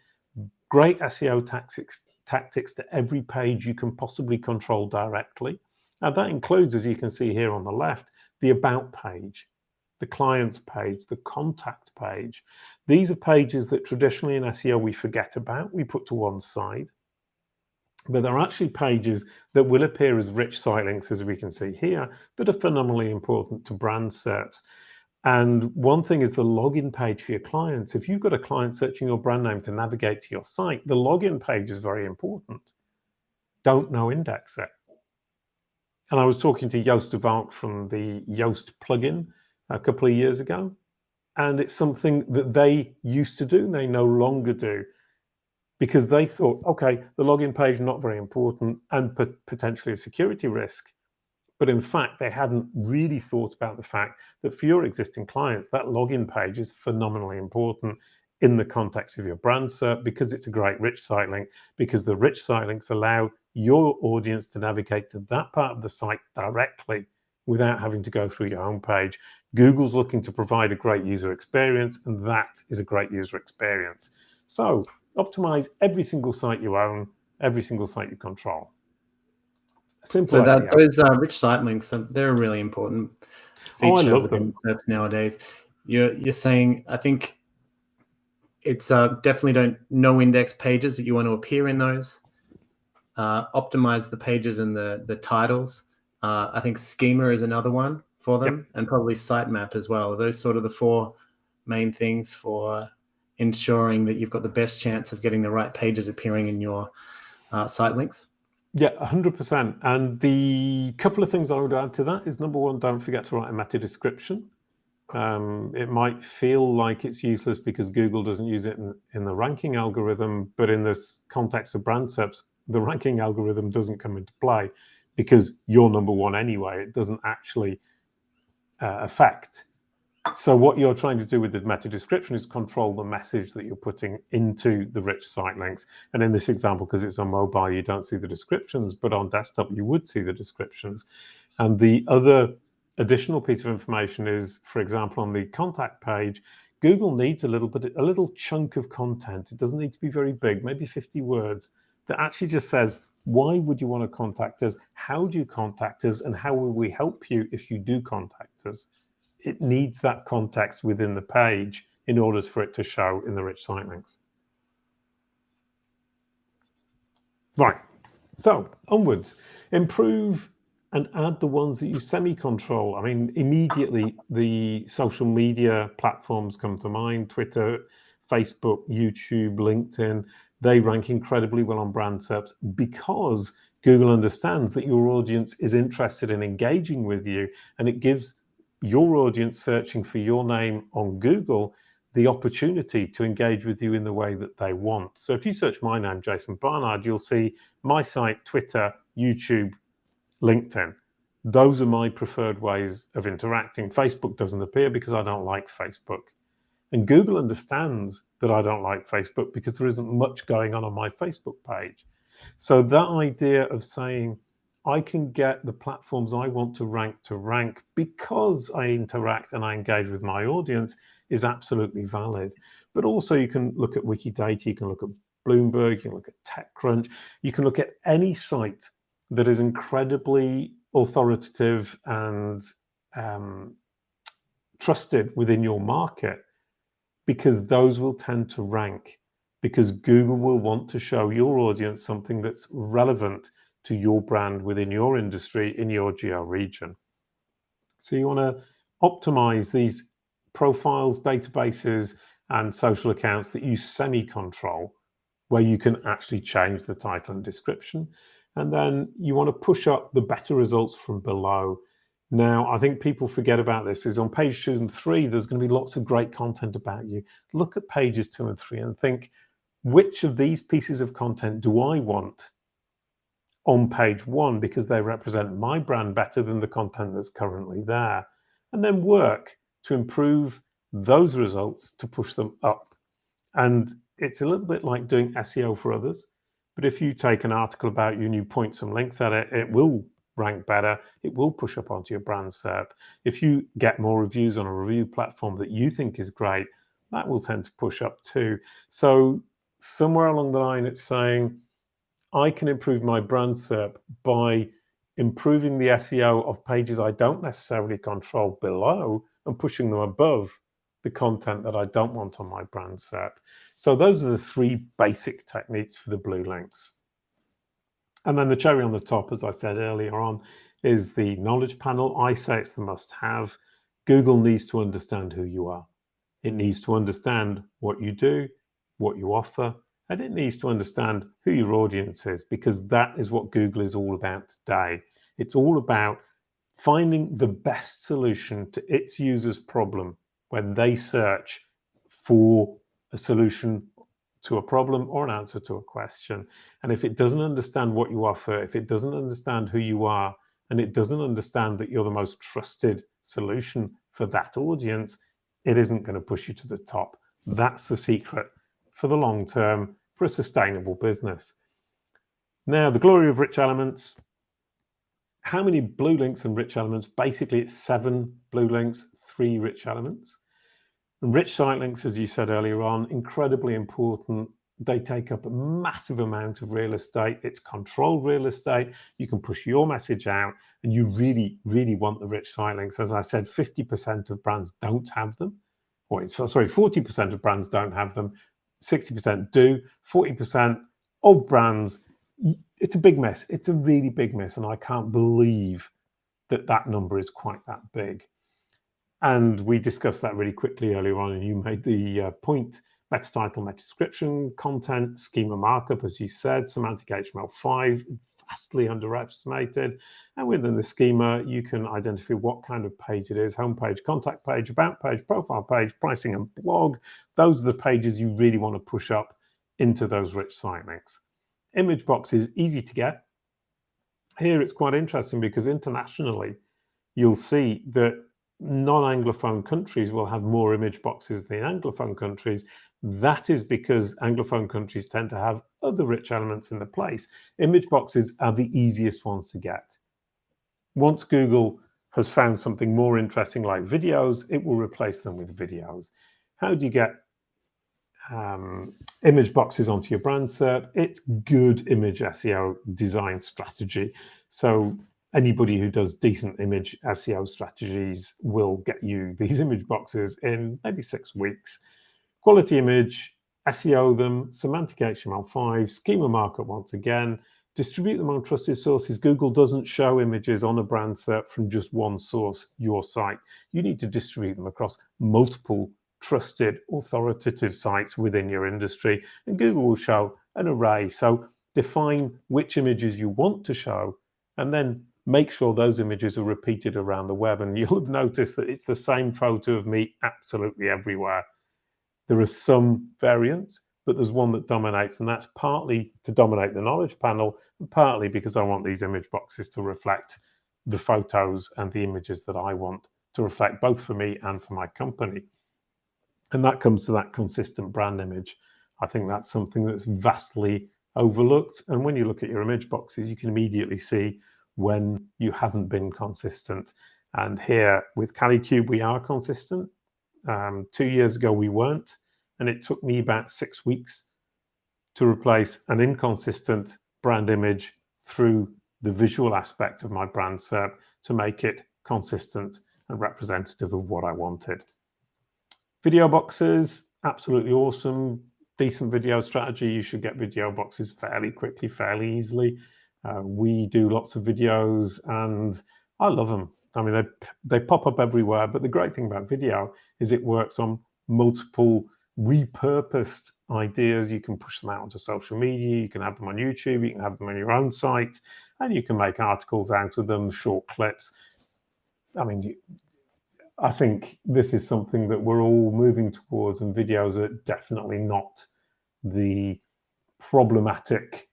great SEO tactics to every page you can possibly control directly. Now that includes, as you can see here on the left, the about page, the clients page, the contact page. These are pages that traditionally in SEO we forget about, we put to one side. But they're actually pages that will appear as rich site links, as we can see here, that are phenomenally important to brand SERPs. And one thing is the login page for your clients. If you've got a client searching your brand name to navigate to your site, the login page is very important. Don't no index it. And I was talking to Joost de Valk from the Yoast plugin a couple of years ago. And it's something that they used to do, and they no longer do, because they thought, okay, the login page not very important and potentially a security risk. But in fact, they hadn't really thought about the fact that for your existing clients, that login page is phenomenally important in the context of your brand SERP, because it's a great rich site link, because the rich site links allow your audience to navigate to that part of the site directly without having to go through your homepage. Google's looking to provide a great user experience, and that is a great user experience. So optimize every single site you own, every single site you control. Simple so that SEO. those rich site links, they're a really important feature within SERPs nowadays. You're saying, I think it's definitely no index pages that you want to appear in those. Optimize the pages and the titles. I think schema is another one for them, and probably sitemap as well. Those sort of the four main things for ensuring that you've got the best chance of getting the right pages appearing in your site links. Yeah, 100%. And the couple of things I would add to that is, number one, don't forget to write a meta description. It might feel like it's useless because Google doesn't use it in the ranking algorithm, but in this context of brand SERPs, the ranking algorithm doesn't come into play because you're number one anyway. It doesn't actually affect. So what you're trying to do with the meta description is control the message that you're putting into the rich site links. And in this example, because it's on mobile, you don't see the descriptions, but on desktop, you would see the descriptions. And the other additional piece of information is, for example, on the contact page, Google needs a little chunk of content. It doesn't need to be very big, maybe 50 words, that actually just says, why would you want to contact us? How do you contact us? And how will we help you if you do contact us? It needs that context within the page in order for it to show in the rich site links. Right, so onwards. Improve and add the ones that you semi-control. I mean, immediately the social media platforms come to mind: Twitter, Facebook, YouTube, LinkedIn. They rank incredibly well on brand SERPs because Google understands that your audience is interested in engaging with you, and it gives your audience searching for your name on Google the opportunity to engage with you in the way that they want. So if you search my name, Jason Barnard, you'll see my site, Twitter, YouTube, LinkedIn. Those are my preferred ways of interacting. Facebook doesn't appear because I don't like Facebook. And Google understands that I don't like Facebook because there isn't much going on my Facebook page. So that idea of saying, I can get the platforms I want to rank because I interact and I engage with my audience is absolutely valid. But also you can look at Wikidata, you can look at Bloomberg, you can look at TechCrunch, you can look at any site that is incredibly authoritative and trusted within your market, because those will tend to rank, because Google will want to show your audience something that's relevant to your brand within your industry in your geo region. So you want to optimize these profiles, databases, and social accounts that you semi-control, where you can actually change the title and description. And then you want to push up the better results from below. Now, I think people forget about this, is on page 2 and 3, there's going to be lots of great content about you. Look at pages 2 and 3 and think, which of these pieces of content do I want on page 1 because they represent my brand better than the content that's currently there? And then work to improve those results to push them up. And it's a little bit like doing SEO for others. But if you take an article about you and you point some links at it, it will rank better. It will push up onto your brand SERP. If you get more reviews on a review platform that you think is great, that will tend to push up too. So somewhere along the line, it's saying, I can improve my brand SERP by improving the SEO of pages I don't necessarily control below and pushing them above the content that I don't want on my brand SERP. So those are the 3 basic techniques for the blue links. And then the cherry on the top, as I said earlier on, is the knowledge panel. I say it's the must-have. Google needs to understand who you are. It needs to understand what you do, what you offer, and it needs to understand who your audience is, because that is what Google is all about today. It's all about finding the best solution to its users' problem, when they search for a solution to a problem or an answer to a question. And if it doesn't understand what you offer, if it doesn't understand who you are, and it doesn't understand that you're the most trusted solution for that audience, it isn't going to push you to the top. That's the secret for the long term for a sustainable business. Now, the glory of rich elements. How many blue links and rich elements? Basically, it's 7 blue links, 3 rich elements. And rich site links, as you said earlier on, incredibly important. They take up a massive amount of real estate. It's controlled real estate. You can push your message out, and you really, really want the rich site links. As I said, 50% of brands don't have them. Or, sorry, 40% of brands don't have them. 60% do. 40% of brands, it's a big mess. It's a really big mess, and I can't believe that that number is quite that big. And we discussed that really quickly earlier on, and you made the point: meta title, meta description, content, schema markup, as you said, semantic HTML5, vastly underestimated. And within the schema, you can identify what kind of page it is: homepage, contact page, about page, profile page, pricing, and blog. Those are the pages you really want to push up into those rich site links. Image box is easy to get. Here it's quite interesting because internationally, you'll see that non-Anglophone countries will have more image boxes than Anglophone countries. That is because Anglophone countries tend to have other rich elements in the place. Image boxes are the easiest ones to get. Once Google has found something more interesting like videos, it will replace them with videos. How do you get image boxes onto your brand SERP? It's good image SEO design strategy. So anybody who does decent image SEO strategies will get you these image boxes in maybe 6 weeks. Quality image, SEO them, semantic HTML5, schema markup once again, distribute them on trusted sources. Google doesn't show images on a brand SERP from just one source, your site. You need to distribute them across multiple trusted, authoritative sites within your industry, and Google will show an array. So define which images you want to show, and then make sure those images are repeated around the web. And you'll have noticed that it's the same photo of me absolutely everywhere. There are some variants, but there's one that dominates, and that's partly to dominate the knowledge panel, and partly because I want these image boxes to reflect the photos and the images that I want to reflect, both for me and for my company. And that comes to that consistent brand image. I think that's something that's vastly overlooked. And when you look at your image boxes, you can immediately see when you haven't been consistent. And here with CaliCube, we are consistent. 2 years ago, we weren't. And it took me about 6 weeks to replace an inconsistent brand image through the visual aspect of my brand SERP to make it consistent and representative of what I wanted. Video boxes, absolutely awesome. Decent video strategy. You should get video boxes fairly quickly, fairly easily. We do lots of videos and I love them. I mean, they pop up everywhere, but the great thing about video is it works on multiple repurposed ideas. You can push them out onto social media, you can have them on YouTube, you can have them on your own site, and you can make articles out of them, short clips. I mean, I think this is something that we're all moving towards, and videos are definitely not the problematic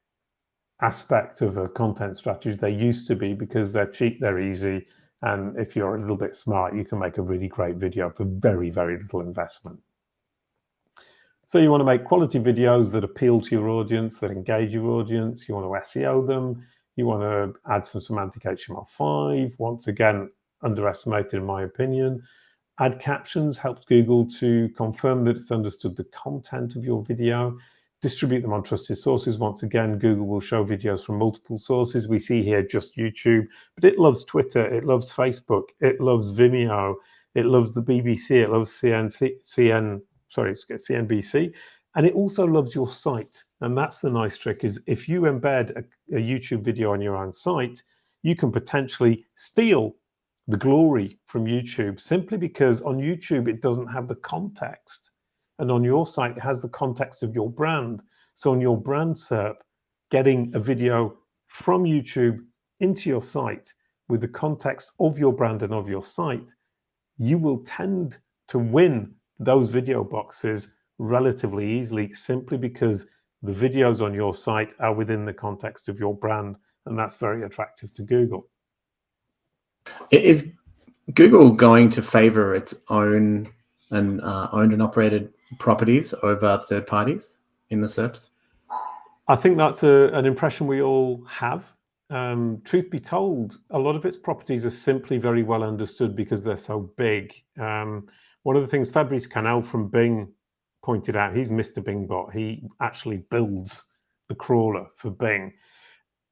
aspect of a content strategy they used to be, because they're cheap, they're easy, and if you're a little bit smart, you can make a really great video for very, very little investment. So you want to make quality videos that appeal to your audience, that engage your audience. You want to SEO them. You want to add some semantic HTML5. Once again, underestimated in my opinion. Add captions helps Google to confirm that it's understood the content of your video. Distribute them on trusted sources. Once again, Google will show videos from multiple sources. We see here just YouTube, but it loves Twitter, it loves Facebook, it loves Vimeo, it loves the BBC, it loves CNBC, and it also loves your site. And that's the nice trick, is if you embed a YouTube video on your own site, you can potentially steal the glory from YouTube, simply because on YouTube it doesn't have the context, and on your site it has the context of your brand. So on your brand SERP, getting a video from YouTube into your site with the context of your brand and of your site, you will tend to win those video boxes relatively easily, simply because the videos on your site are within the context of your brand, and that's very attractive to Google. Is Google going to favor its own and owned and operated properties over third parties in the SERPs? I think that's an impression we all have. Truth be told, a lot of its properties are simply very well understood because they're so big. One of the things Fabrice Canel from Bing pointed out, he's Mr. Bingbot, he actually builds the crawler for Bing,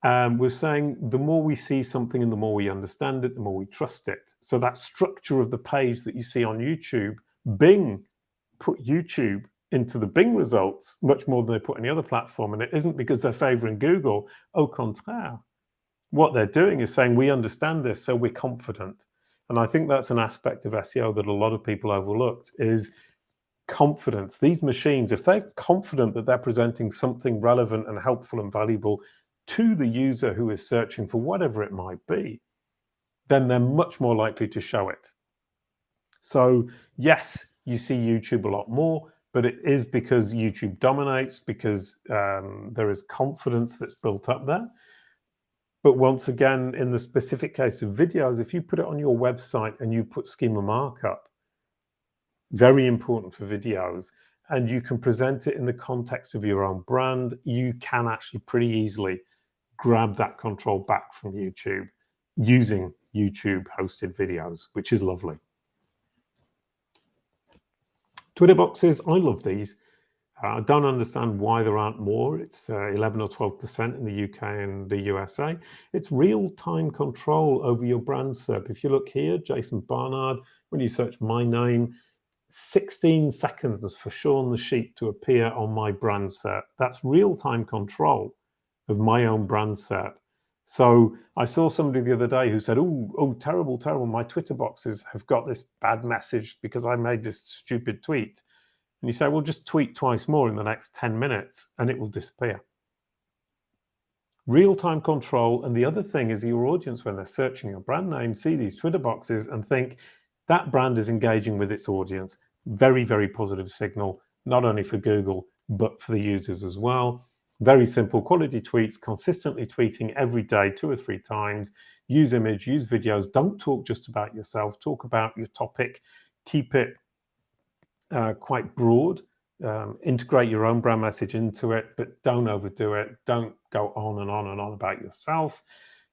was saying the more we see something and the more we understand it, the more we trust it. So that structure of the page that you see on YouTube, Bing put YouTube into the Bing results much more than they put any other platform. And it isn't because they're favoring Google. Au contraire, what they're doing is saying, we understand this, so we're confident. And I think that's an aspect of SEO that a lot of people overlooked, is confidence. These machines, if they're confident that they're presenting something relevant and helpful and valuable to the user who is searching for whatever it might be, then they're much more likely to show it. So yes, you see YouTube a lot more, but it is because YouTube dominates, because there is confidence that's built up there. But once again, in the specific case of videos, if you put it on your website and you put schema markup, very important for videos, and you can present it in the context of your own brand, you can actually pretty easily grab that control back from YouTube using YouTube hosted videos, which is lovely. Twitter boxes, I love these. I don't understand why there aren't more. It's 11 or 12% in the UK and the USA. It's real-time control over your brand SERP. If you look here, Jason Barnard, when you search my name, 16 seconds for Sean the Sheep to appear on my brand SERP. That's real-time control of my own brand SERP. So I saw somebody the other day who said, oh, terrible, terrible. My Twitter boxes have got this bad message because I made this stupid tweet. And you say, well, just tweet twice more in the next 10 minutes and it will disappear. Real-time control. And the other thing is your audience, when they're searching your brand name, see these Twitter boxes and think that brand is engaging with its audience. Very, very positive signal, not only for Google, but for the users as well. Very simple quality tweets, consistently tweeting every day, 2 or 3 times. Use image, use videos. Don't talk just about yourself. Talk about your topic. Keep it quite broad. Integrate your own brand message into it, but don't overdo it. Don't go on and on and on about yourself.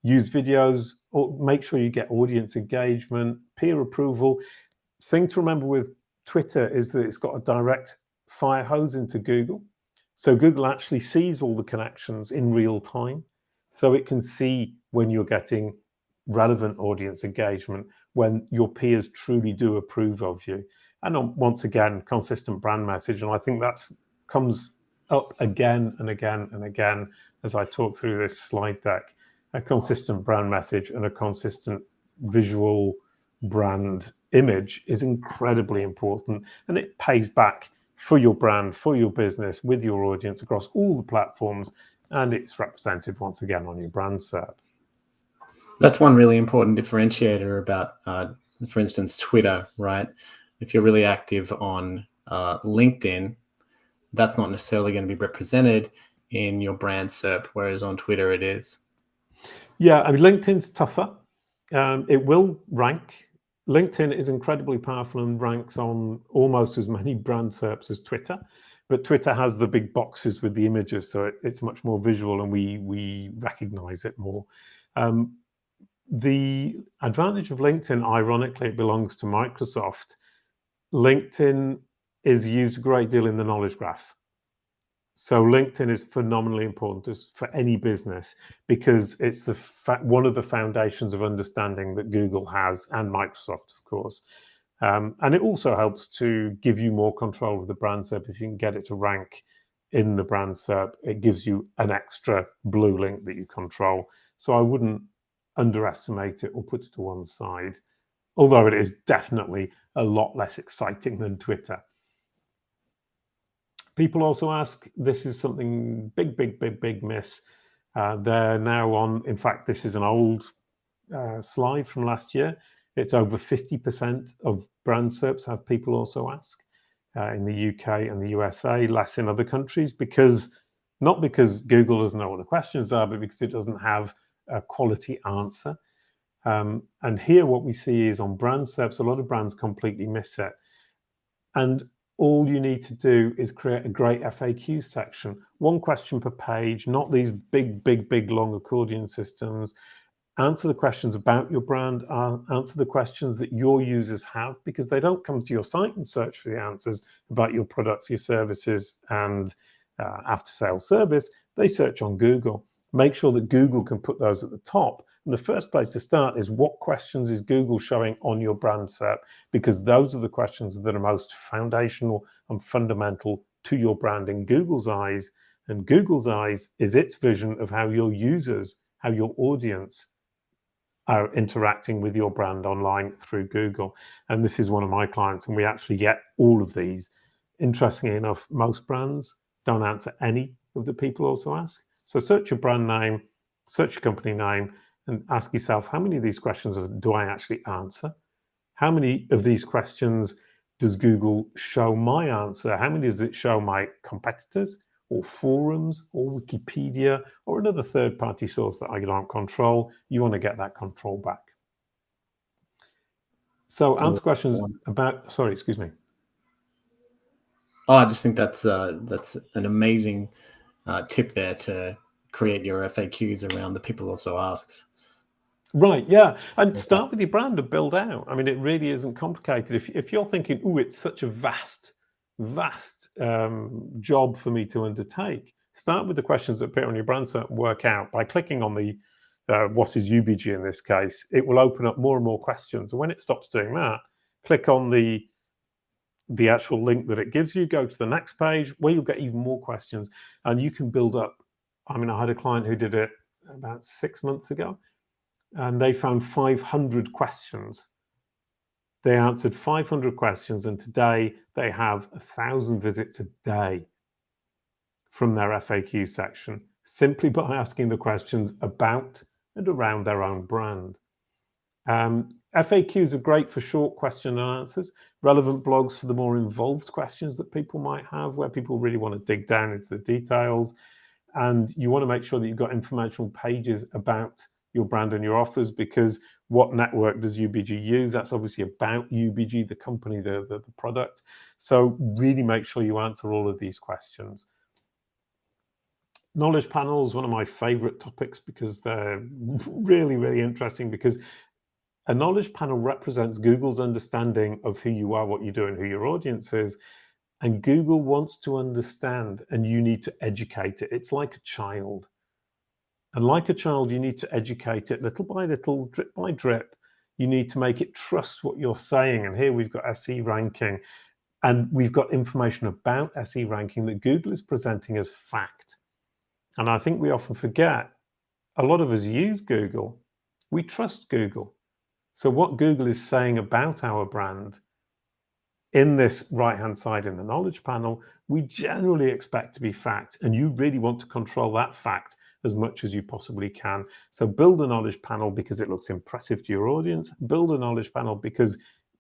Use videos, or make sure you get audience engagement, peer approval. Thing to remember with Twitter is that it's got a direct fire hose into Google. So Google actually sees all the connections in real time. So it can see when you're getting relevant audience engagement, when your peers truly do approve of you. And once again, consistent brand message. And I think that comes up again and again and again as I talk through this slide deck. A consistent brand message and a consistent visual brand image is incredibly important. And it pays back for your brand, for your business, with your audience across all the platforms. And it's represented once again on your brand SERP. That's one really important differentiator about, for instance, Twitter, right? If you're really active on LinkedIn, that's not necessarily going to be represented in your brand SERP, whereas on Twitter it is. Yeah, I mean, LinkedIn's tougher. It will rank. LinkedIn is incredibly powerful and ranks on almost as many brand SERPs as Twitter, but Twitter has the big boxes with the images, so it's much more visual and we recognize it more. The advantage of LinkedIn, ironically, it belongs to Microsoft. LinkedIn is used a great deal in the knowledge graph. So LinkedIn is phenomenally important for any business because it's one of the foundations of understanding that Google has, and Microsoft, of course. And it also helps to give you more control of the brand SERP. If you can get it to rank in the brand SERP, it gives you an extra blue link that you control. So I wouldn't underestimate it or put it to one side, although it is definitely a lot less exciting than Twitter. People also ask, this is something big miss. They're now on, in fact, this is an old slide from last year. It's over 50% of brand SERPs have people also ask in the UK and the USA, less in other countries, not because Google doesn't know what the questions are, but because it doesn't have a quality answer. And here what we see is on brand SERPs, a lot of brands completely miss it. And all you need to do is create a great FAQ section. One question per page, not these big, long accordion systems. Answer the questions about your brand, answer the questions that your users have, because they don't come to your site and search for the answers about your products, your services, and after-sales service. They search on Google. Make sure that Google can put those at the top. And the first place to start is, what questions is Google showing on your brand SERP? Because those are the questions that are most foundational and fundamental to your brand in Google's eyes. And Google's eyes is its vision of how your users, how your audience are interacting with your brand online through Google. And this is one of my clients, and we actually get all of these. Interestingly enough, most brands don't answer any of the people also ask. So search your brand name, search your company name, and ask yourself, how many of these questions do I actually answer? How many of these questions does Google show my answer? How many does it show my competitors, or forums, or Wikipedia, or another third-party source that I don't control? You want to get that control back. So answer questions about, sorry, excuse me. Oh, I just think that's an amazing tip there, to create your FAQs around the people also asks. Right, yeah. And start with your brand and build out. I mean, it really isn't complicated. If you're thinking, oh, it's such a vast job for me to undertake, start with the questions that appear on your brand SERP and work out by clicking on the what is UBG in this case. It will open up more and more questions. And when it stops doing that, click on the actual link that it gives you, go to the next page where you'll get even more questions, and you can build up. I mean, I had a client who did it about 6 months ago, and they found 500 questions. They answered 500 questions, and today they have 1,000 visits a day from their FAQ section, simply by asking the questions about and around their own brand. FAQs are great for short question and answers, relevant blogs for the more involved questions that people might have, where people really want to dig down into the details. And you want to make sure that you've got informational pages about your brand and your offers, because what network does UBG use? That's obviously about UBG, the company, the product. So really make sure you answer all of these questions. Knowledge panels, one of my favorite topics, because they're really, really interesting, because a knowledge panel represents Google's understanding of who you are, what you do, and who your audience is. And Google wants to understand, and you need to educate it. It's like a child. And like a child, you need to educate it little by little, drip by drip. You need to make it trust what you're saying. And here we've got SE ranking, and we've got information about SE ranking that Google is presenting as fact. And I think we often forget, a lot of us use Google. We trust Google. So what Google is saying about our brand in this right-hand side in the knowledge panel, we generally expect to be fact. And you really want to control that fact as much as you possibly can. So build a knowledge panel because it looks impressive to your audience. Build a knowledge panel because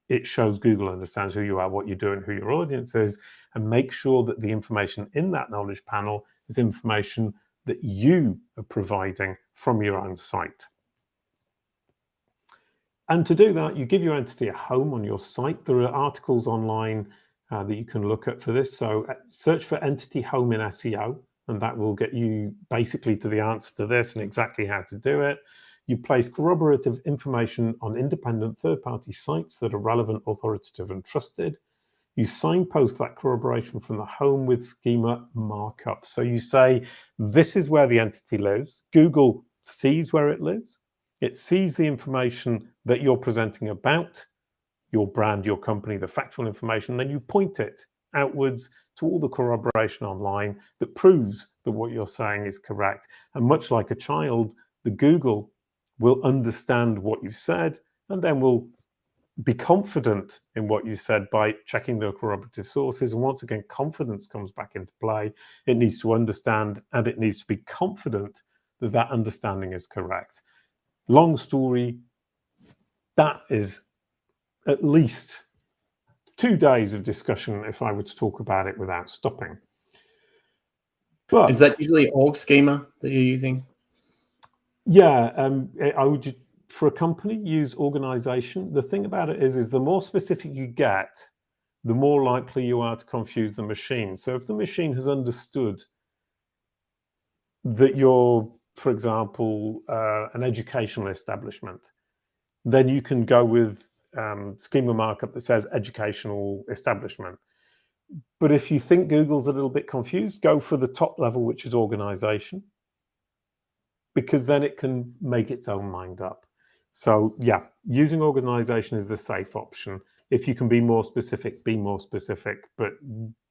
it shows Google understands who you are, what you do, and who your audience is. And make sure that the information in that knowledge panel is information that you are providing from your own site. And to do that, you give your entity a home on your site. There are articles online that you can look at for this. So search for entity home in SEO, and that will get you basically to the answer to this and exactly how to do it. You place corroborative information on independent third-party sites that are relevant, authoritative, and trusted. You signpost that corroboration from the home with schema markup. So you say, this is where the entity lives. Google sees where it lives. It sees the information that you're presenting about your brand, your company, the factual information. Then you point it outwards to all the corroboration online that proves that what you're saying is correct. And much like a child, the Google will understand what you've said, and then will be confident in what you said by checking the corroborative sources. And once again, confidence comes back into play. It needs to understand, and it needs to be confident that that understanding is correct. Long story, that is at least 2 days of discussion if I were to talk about it without stopping. But is that usually org schema that you're using? Yeah, I would, for a company, use organization. The thing about it is the more specific you get, the more likely you are to confuse the machine. So if the machine has understood that you're, for example, an educational establishment, then you can go with schema markup that says educational establishment. But if you think Google's a little bit confused, go for the top level, which is organization, because then it can make its own mind up. So yeah, using organization is the safe option. If you can be more specific, but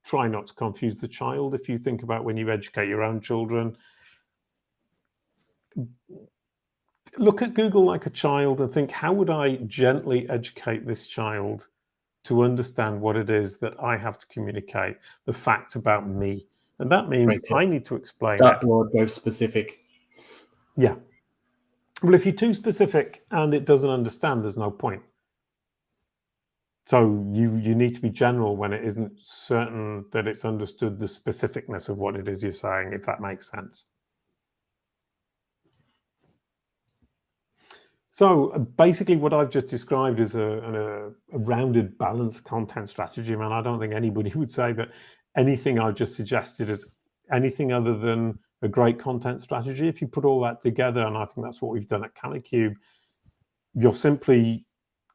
try not to confuse the child. If you think about when you educate your own children, look at Google like a child and think, how would I gently educate this child to understand what it is that I have to communicate, the facts about me? And that means I need to explain Start it. broad, go specific. Yeah. Well, if you're too specific and it doesn't understand, there's no point. So you need to be general when it isn't certain that it's understood the specificness of what it is you're saying, if that makes sense. So basically what I've just described is a rounded, balanced content strategy. Man, I don't think anybody would say that anything I've just suggested is anything other than a great content strategy. If you put all that together, and I think that's what we've done at CaliCube, you're simply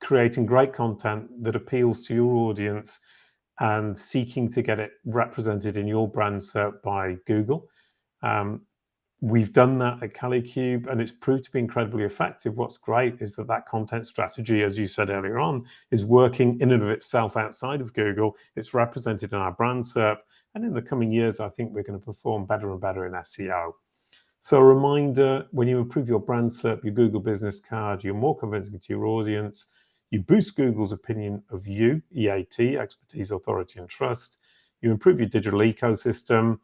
creating great content that appeals to your audience and seeking to get it represented in your brand SERP by Google. We've done that at CaliCube and it's proved to be incredibly effective. What's great is that content strategy, as you said earlier on, is working in and of itself outside of Google. It's represented in our brand SERP. And in the coming years, I think we're going to perform better and better in SEO. So a reminder, when you improve your brand SERP, your Google business card, you're more convincing to your audience, you boost Google's opinion of you, EAT, expertise, authority, and trust. You improve your digital ecosystem.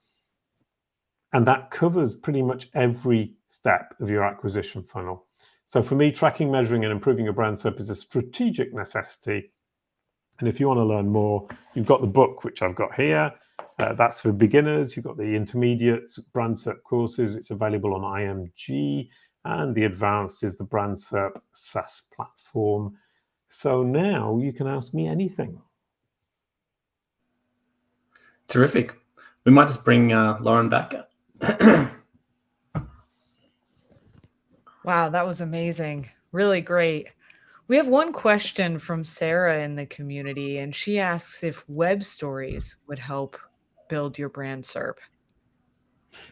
And that covers pretty much every step of your acquisition funnel. So for me, tracking, measuring, and improving your brand SERP is a strategic necessity. And if you want to learn more, you've got the book, which I've got here. That's for beginners. You've got the intermediate brand SERP courses. It's available on IMG. And the advanced is the brand SERP SaaS platform. So now you can ask me anything. Terrific. We might just bring Lauren back. Wow, that was amazing. Really great. We have one question from Sarah in the community, and she asks if web stories would help build your brand SERP.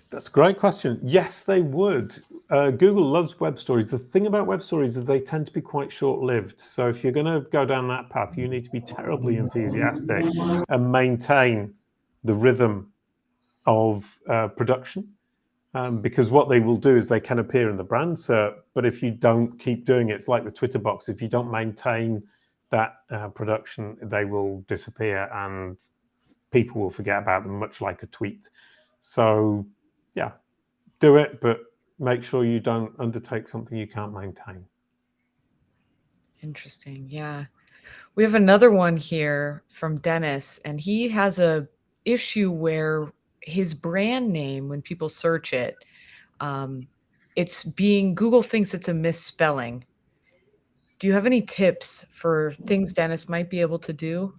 That's a great question. Yes, they would. Google loves web stories. The thing about web stories is they tend to be quite short-lived. So if you're going to go down that path, you need to be terribly enthusiastic and maintain the rhythm of production. Because what they will do is they can appear in the brand SERP, but if you don't keep doing it, it's like the Twitter box. If you don't maintain that production, they will disappear and people will forget about them, much like a tweet. So yeah, do it, but make sure you don't undertake something you can't maintain. Interesting. Yeah. We have another one here from Dennis, and he has a issue where his brand name, when people search it, Google thinks it's a misspelling. Do you have any tips for things Dennis might be able to do?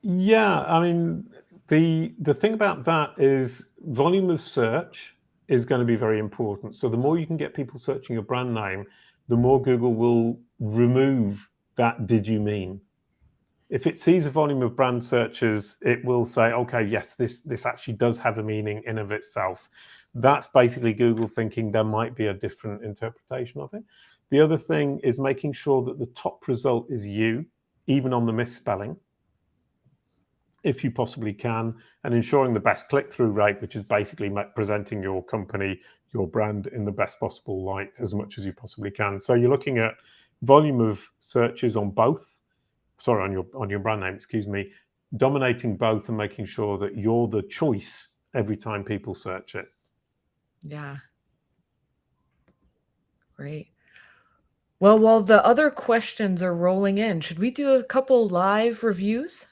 Yeah, I mean, the thing about that is volume of search is going to be very important. So the more you can get people searching your brand name, the more Google will remove that "did you mean?" If it sees a volume of brand searches, it will say, okay, yes, this actually does have a meaning in of itself. That's basically Google thinking there might be a different interpretation of it. The other thing is making sure that the top result is you, even on the misspelling, if you possibly can, and ensuring the best click-through rate, which is basically presenting your company, your brand in the best possible light as much as you possibly can. So you're looking at volume of searches on both, on your brand name, excuse me, dominating both and making sure that you're the choice every time people search it. Yeah. Great. Well, while the other questions are rolling in, should we do a couple live reviews?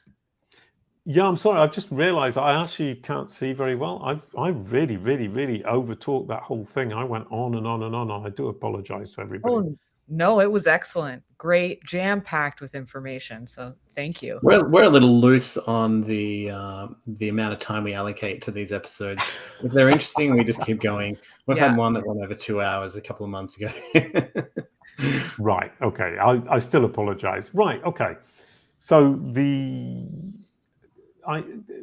Yeah, I'm sorry. I've just realized I actually can't see very well. I really, really, really overtalked that whole thing. I went on and on and on. I do apologize to everybody. Oh, no, it was excellent. Great, jam-packed with information. So thank you. We're a little loose on the amount of time we allocate to these episodes. If they're interesting, we just keep going. We've Yeah. had one that went over 2 hours a couple of months ago. Right. Okay. I still apologize. Right. Okay. So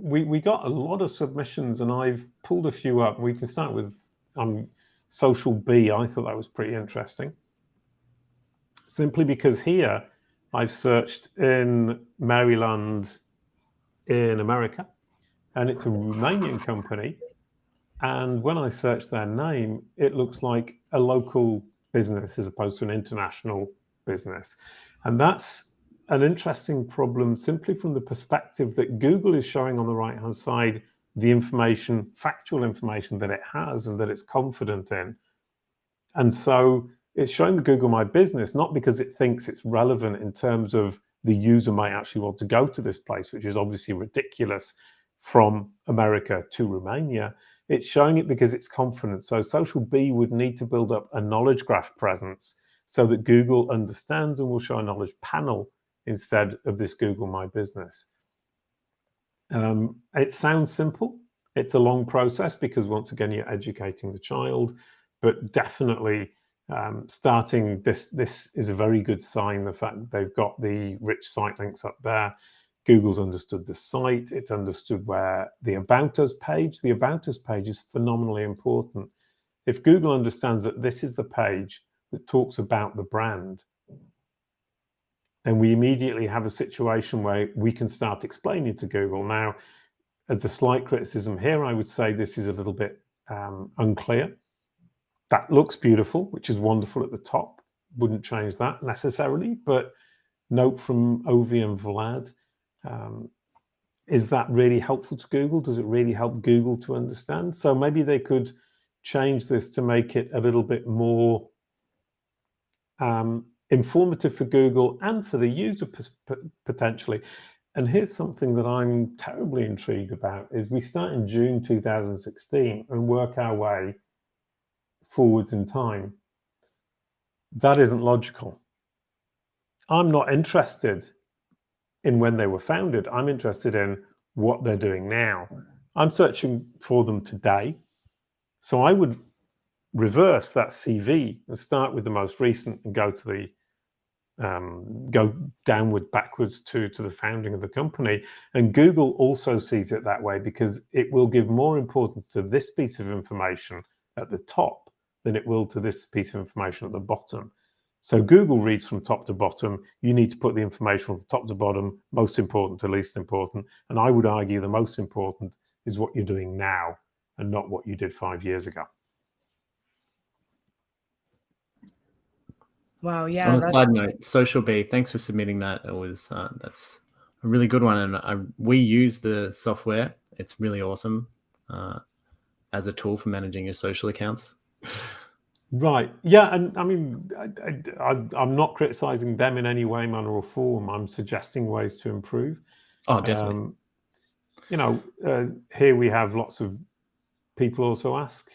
we got a lot of submissions, and I've pulled a few up. We can start with Social B. I thought that was pretty interesting, simply because here I've searched in Maryland in America, and it's a Romanian company. And when I search their name, it looks like a local business as opposed to an international business. And that's an interesting problem simply from the perspective that Google is showing on the right-hand side the information, factual information that it has and that it's confident in. And so it's showing the Google My Business, not because it thinks it's relevant in terms of the user might actually want to go to this place, which is obviously ridiculous from America to Romania. It's showing it because it's confident. So Social B would need to build up a knowledge graph presence so that Google understands and will show a knowledge panel instead of this Google My Business. It sounds simple. It's a long process because once again, you're educating the child, but definitely starting this is a very good sign. The fact that they've got the rich site links up there. Google's understood the site. It's understood where the About Us page. The About Us page is phenomenally important. If Google understands that this is the page that talks about the brand, then we immediately have a situation where we can start explaining to Google. Now, as a slight criticism here, I would say this is a little bit unclear. That looks beautiful, which is wonderful at the top. Wouldn't change that necessarily, but note from Ovi and Vlad, is that really helpful to Google? Does it really help Google to understand? So maybe they could change this to make it a little bit more informative for Google and for the user potentially. And here's something that I'm terribly intrigued about is we start in June 2016 and work our way forwards in time. That isn't logical. I'm not interested in when they were founded. I'm interested in what they're doing now. I'm searching for them today. So I would reverse that CV and start with the most recent and go to the go downward backwards to the founding of the company. And Google also sees it that way because it will give more importance to this piece of information at the top than it will to this piece of information at the bottom. So Google reads from top to bottom. You need to put the information from top to bottom, most important to least important. And I would argue the most important is what you're doing now and not what you did 5 years ago. Wow, yeah. On a side note, Social B, thanks for submitting that. It was that's a really good one, and we use the software. It's really awesome as a tool for managing your social accounts. Right. Yeah. And I mean, I'm not criticizing them in any way, manner, or form. I'm suggesting ways to improve. Oh, definitely. Here we have lots of people also ask.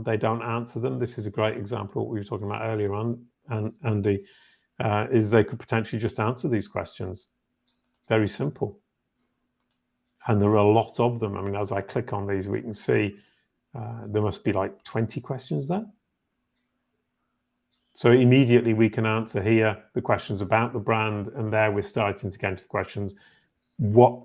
They don't answer them. This is a great example of what we were talking about earlier on, and Andy, is they could potentially just answer these questions. Very simple. And there are a lot of them. I mean, as I click on these, we can see there must be like 20 questions there. So immediately we can answer here the questions about the brand, and there we're starting to get into the questions. What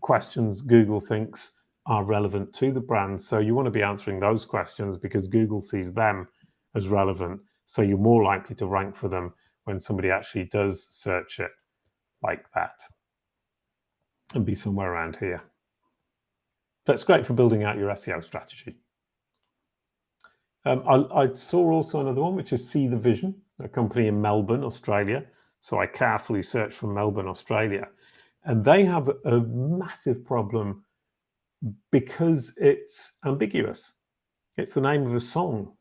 questions Google thinks are relevant to the brand? So you want to be answering those questions because Google sees them as relevant. So you're more likely to rank for them when somebody actually does search it like that and be somewhere around here. So it's great for building out your SEO strategy. I saw also another one, which is See the Vision, a company in Melbourne, Australia. So I carefully searched for Melbourne, Australia. And they have a massive problem because it's ambiguous. It's the name of a song.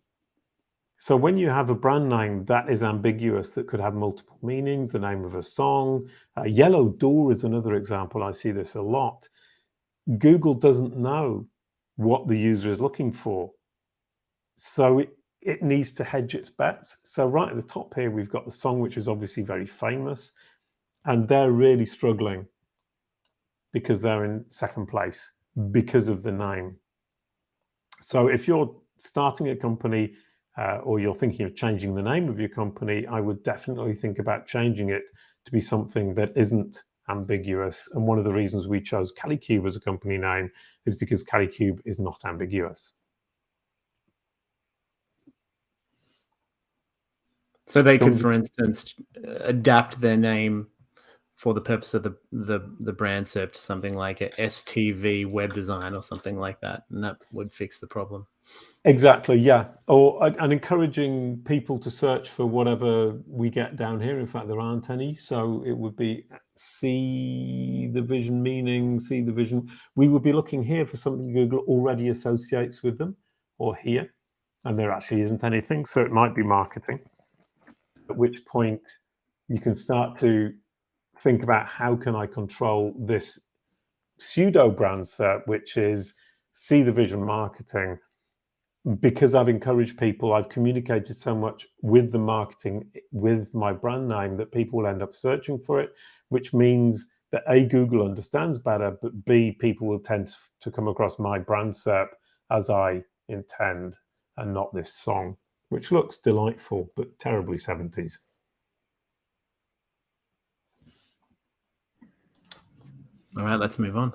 So when you have a brand name that is ambiguous, that could have multiple meanings, the name of a song, yellow door is another example. I see this a lot. Google doesn't know what the user is looking for. So it needs to hedge its bets. So right at the top here, we've got the song, which is obviously very famous, and they're really struggling because they're in second place because of the name. So if you're starting a company or you're thinking of changing the name of your company, I would definitely think about changing it to be something that isn't ambiguous. And one of the reasons we chose CaliCube as a company name is because CaliCube is not ambiguous. So they could, for instance, adapt their name for the purpose of the brand SERP to something like a STV web design or something like that, and that would fix the problem. Exactly, yeah. And encouraging people to search for whatever we get down here. In fact, there aren't any. So it would be see the vision meaning, see the vision. We would be looking here for something Google already associates with them, or here, and there actually isn't anything. So it might be marketing, at which point you can start to think about how can I control this pseudo brand SERP, which is see the vision marketing. Because I've encouraged people, I've communicated so much with the marketing, with my brand name, that people will end up searching for it, which means that A, Google understands better, but B, people will tend to come across my brand SERP as I intend and not this song, which looks delightful, but terribly 70s. All right, let's move on.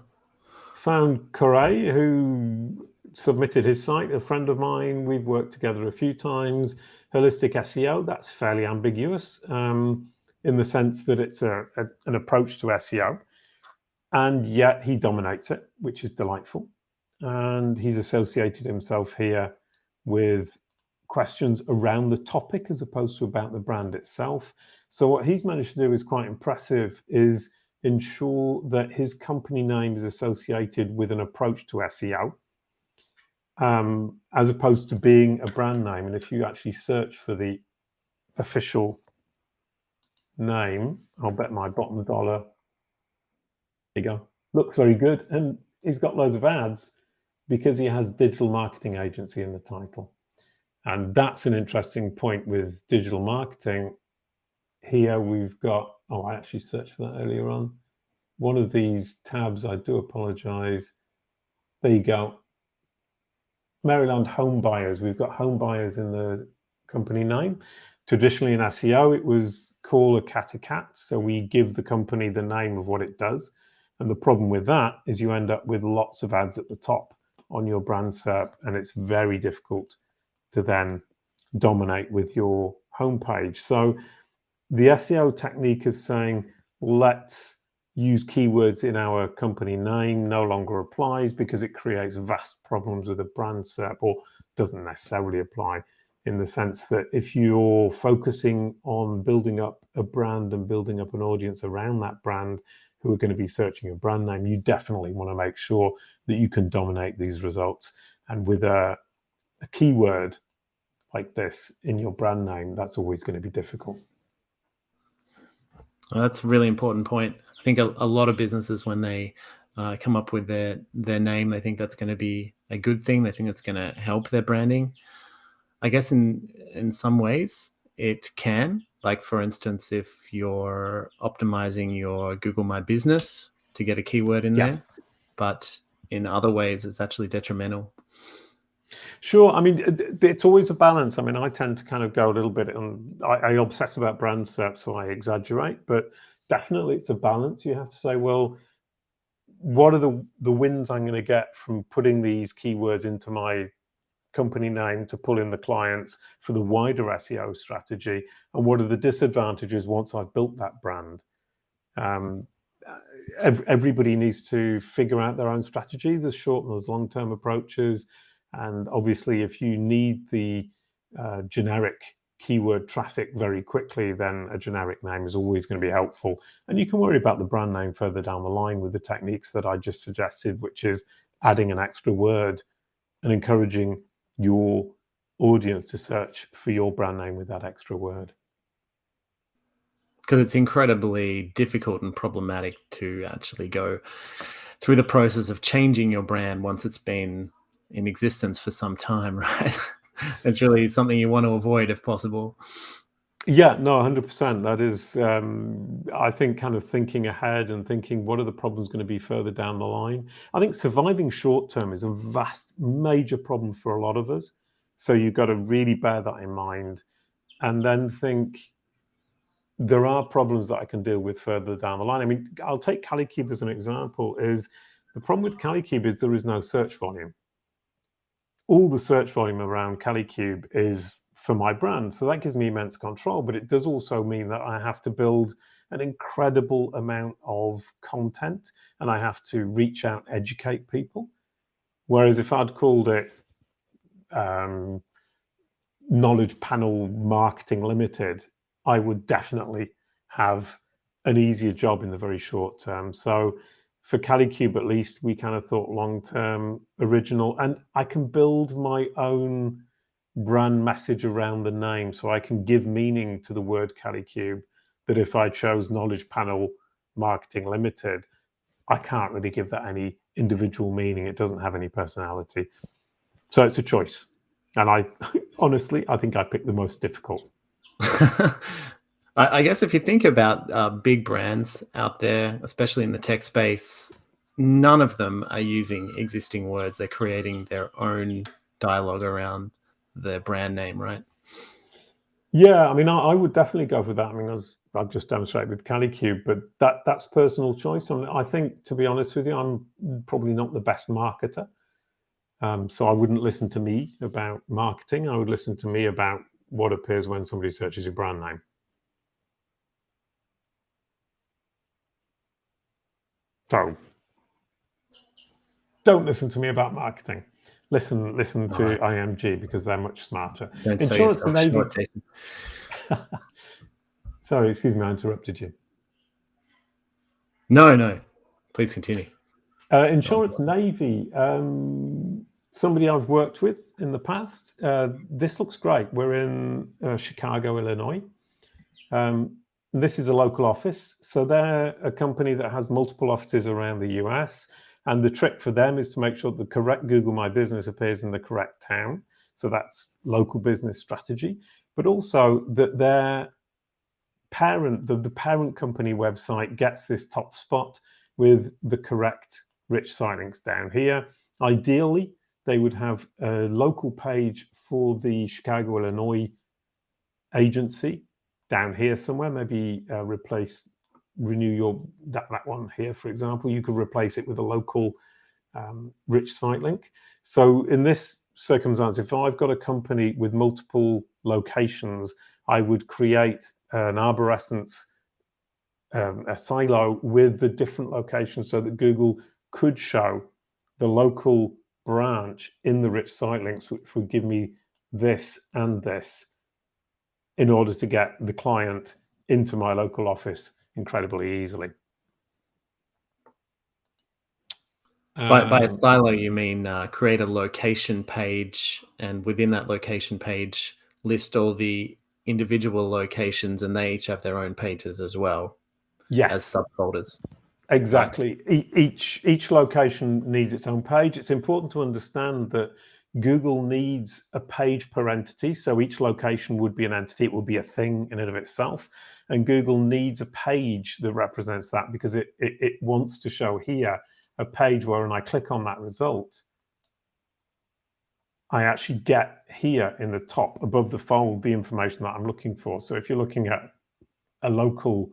Found Corey, who submitted his site, a friend of mine. We've worked together a few times. Holistic SEO, that's fairly ambiguous in the sense that it's an approach to SEO. And yet he dominates it, which is delightful. And he's associated himself here with questions around the topic as opposed to about the brand itself. So what he's managed to do is quite impressive, is ensure that his company name is associated with an approach to SEO, as opposed to being a brand name. And if you actually search for the official name, I'll bet my bottom dollar, there you go, looks very good. And he's got loads of ads because he has digital marketing agency in the title. And that's an interesting point with digital marketing. Here we've got, oh, I actually searched for that earlier on. One of these tabs, I do apologize. There you go. Maryland home buyers. We've got home buyers in the company name. Traditionally in SEO, it was call a cat a cat. So we give the company the name of what it does. And the problem with that is you end up with lots of ads at the top on your brand SERP, and it's very difficult to then dominate with your homepage. So the SEO technique of saying, let's use keywords in our company name no longer applies because it creates vast problems with a brand SERP, or doesn't necessarily apply in the sense that if you're focusing on building up a brand and building up an audience around that brand who are going to be searching a brand name, you definitely want to make sure that you can dominate these results. And with a keyword like this in your brand name, that's always going to be difficult. Well, that's a really important point. I think a lot of businesses, when they come up with their name, they think that's going to be a good thing. They think it's going to help their branding. I guess in some ways it can. Like, for instance, if you're optimizing your Google My Business to get a keyword in there, but in other ways it's actually detrimental. Sure. I mean, it's always a balance. I mean, I tend to kind of go a little bit on, I obsess about brand SERP, so I exaggerate, but definitely it's a balance. You have to say, well, what are the wins I'm going to get from putting these keywords into my company name to pull in the clients for the wider SEO strategy? And what are the disadvantages once I've built that brand? Everybody needs to figure out their own strategy. There's short and there's long-term approaches. And obviously, if you need the generic keyword traffic very quickly, then a generic name is always going to be helpful. And you can worry about the brand name further down the line with the techniques that I just suggested, which is adding an extra word and encouraging your audience to search for your brand name with that extra word. Because it's incredibly difficult and problematic to actually go through the process of changing your brand once it's been in existence for some time, right? It's really something you want to avoid if possible. Yeah, no, 100%. That is, I think, kind of thinking ahead and thinking, what are the problems going to be further down the line? I think surviving short term is a vast, major problem for a lot of us. So you've got to really bear that in mind, and then think, there are problems that I can deal with further down the line. I mean, I'll take CaliCube as an example. Is the problem with CaliCube is there is no search volume. All the search volume around CaliCube is for my brand. So that gives me immense control, but it does also mean that I have to build an incredible amount of content and I have to reach out, educate people. Whereas if I'd called it Knowledge Panel Marketing Limited, I would definitely have an easier job in the very short term. So for CaliCube, at least, we kind of thought long-term, original, and I can build my own brand message around the name. So I can give meaning to the word CaliCube that if I chose Knowledge Panel Marketing Limited, I can't really give that any individual meaning. It doesn't have any personality. So it's a choice. And I honestly, I think I picked the most difficult. I guess if you think about big brands out there, especially in the tech space, none of them are using existing words. They're creating their own dialogue around their brand name, right? Yeah, I mean, I would definitely go for that. I mean, as I've just demonstrated with CaliCube, but that's personal choice. And I think, to be honest with you, I'm probably not the best marketer. So I wouldn't listen to me about marketing. I would listen to me about what appears when somebody searches your brand name. So don't listen to me about marketing. Listen to IMG because they're much smarter. Don't Insurance sell Navy. short, Jason. Sorry, excuse me, I interrupted you. No, please continue. Insurance Navy. Somebody I've worked with in the past. This looks great. We're in Chicago, Illinois. This is a local office. So they're a company that has multiple offices around the US. And the trick for them is to make sure the correct Google My Business appears in the correct town. So that's local business strategy. But also that their parent, the parent company website gets this top spot with the correct rich site links down here. Ideally, they would have a local page for the Chicago, Illinois agency down here somewhere. Maybe renew your that one here, for example. You could replace it with a local rich site link. So in this circumstance, if I've got a company with multiple locations, I would create an arborescence, a silo with the different locations so that Google could show the local branch in the rich site links, which would give me this and this in order to get the client into my local office incredibly easily. By a silo, you mean create a location page, and within that location page, list all the individual locations, and they each have their own pages as well. Yes, as subfolders. Exactly. Right. Each location needs its own page. It's important to understand that Google needs a page per entity. So each location would be an entity. It would be a thing in and of itself. And Google needs a page that represents that because it wants to show here a page where when I click on that result, I actually get here in the top above the fold the information that I'm looking for. So if you're looking at a local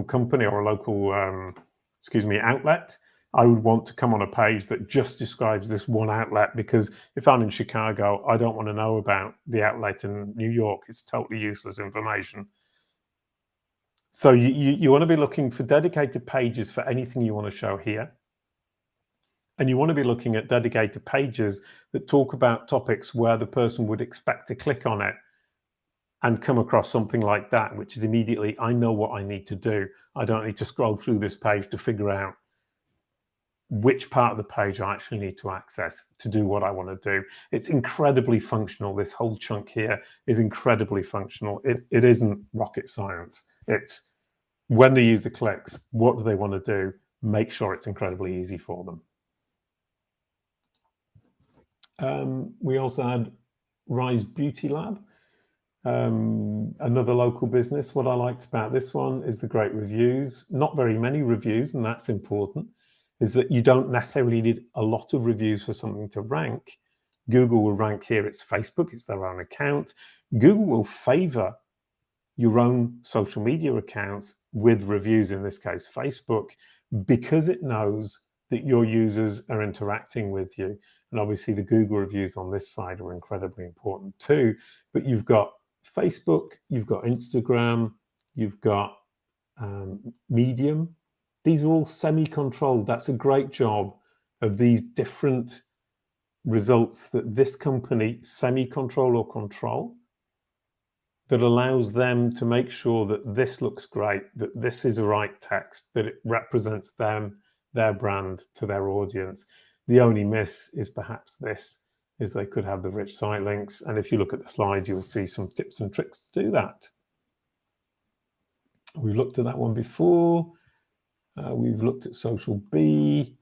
company or a local outlet, I would want to come on a page that just describes this one outlet, because if I'm in Chicago, I don't want to know about the outlet in New York. It's totally useless information. So you want to be looking for dedicated pages for anything you want to show here. And you want to be looking at dedicated pages that talk about topics where the person would expect to click on it and come across something like that, which is immediately, I know what I need to do. I don't need to scroll through this page to figure out which part of the page I actually need to access to do what I want to do. It's incredibly functional. This whole chunk here is incredibly functional. It isn't rocket science. It's when the user clicks, what do they want to do? Make sure it's incredibly easy for them. We also had Rise Beauty Lab, another local business. What I liked about this one is the great reviews. Not very many reviews, and that's important, is that you don't necessarily need a lot of reviews for something to rank. Google will rank here, it's Facebook, it's their own account. Google will favor your own social media accounts with reviews, in this case, Facebook, because it knows that your users are interacting with you. And obviously the Google reviews on this side are incredibly important too. But you've got Facebook, you've got Instagram, you've got Medium. These are all semi-controlled. That's a great job of these different results that this company semi-control or control, that allows them to make sure that this looks great, that this is the right text, that it represents them, their brand to their audience. The only miss is perhaps this, is they could have the rich site links. And if you look at the slides, you'll see some tips and tricks to do that. We've looked at that one before. We've looked at Social B.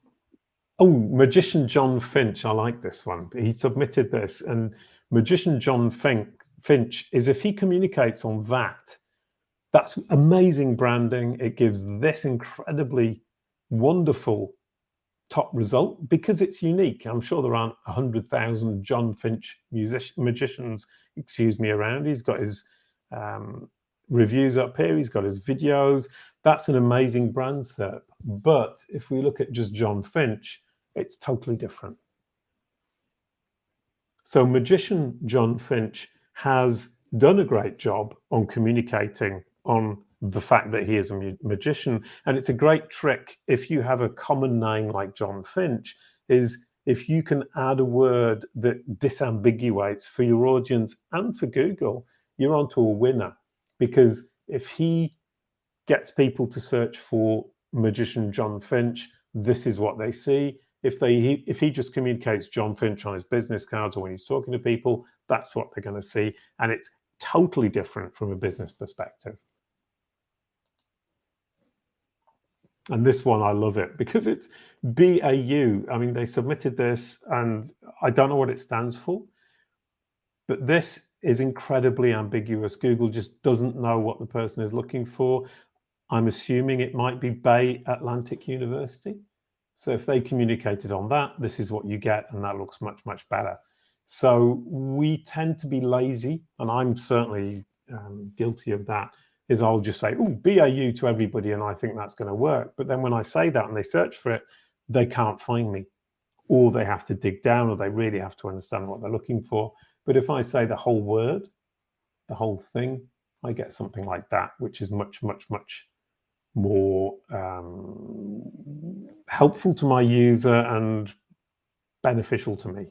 Oh, Magician John Finch. I like this one. He submitted this, and Magician John Finch is, if he communicates on that, that's amazing branding. It gives this incredibly wonderful top result because it's unique. I'm sure there aren't 100,000 John Finch magicians, around. He's got his reviews up here. He's got his videos. That's an amazing brand SERP. But if we look at just John Finch, it's totally different. So Magician John Finch has done a great job on communicating on the fact that he is a magician. And it's a great trick if you have a common name like John Finch, is if you can add a word that disambiguates for your audience and for Google, you're onto a winner. Because if he gets people to search for Magician John Finch, this is what they see. If he just communicates John Finch on his business cards or when he's talking to people, that's what they're going to see. And it's totally different from a business perspective. And this one, I love it because it's BAU. I mean, they submitted this and I don't know what it stands for, but this is incredibly ambiguous. Google just doesn't know what the person is looking for. I'm assuming it might be Bay Atlantic University. So if they communicated on that, this is what you get, and that looks much, much better. So we tend to be lazy, and I'm certainly guilty of that, is I'll just say, oh, BAU to everybody, and I think that's going to work. But then when I say that and they search for it, they can't find me, or they have to dig down, or they really have to understand what they're looking for. But if I say the whole word, the whole thing, I get something like that, which is much, much, much more helpful to my user and beneficial to me.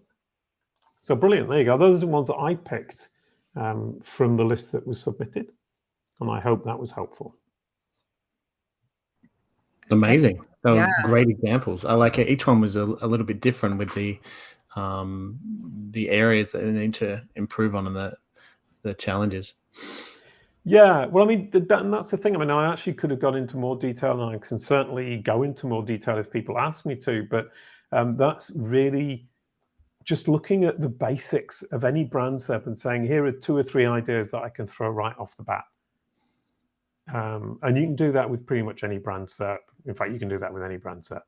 So brilliant, there you go. Those are the ones that I picked from the list that was submitted, and I hope that was helpful. Amazing. Yeah. Great examples. I like it. Each one was a little bit different with the areas that they need to improve on and the challenges. Yeah, well, I mean, that's the thing. I mean, I actually could have got into more detail, and I can certainly go into more detail if people ask me to, but that's really just looking at the basics of any brand SERP and saying, here are 2 or 3 ideas that I can throw right off the bat. And you can do that with pretty much any brand SERP. In fact, you can do that with any brand SERP.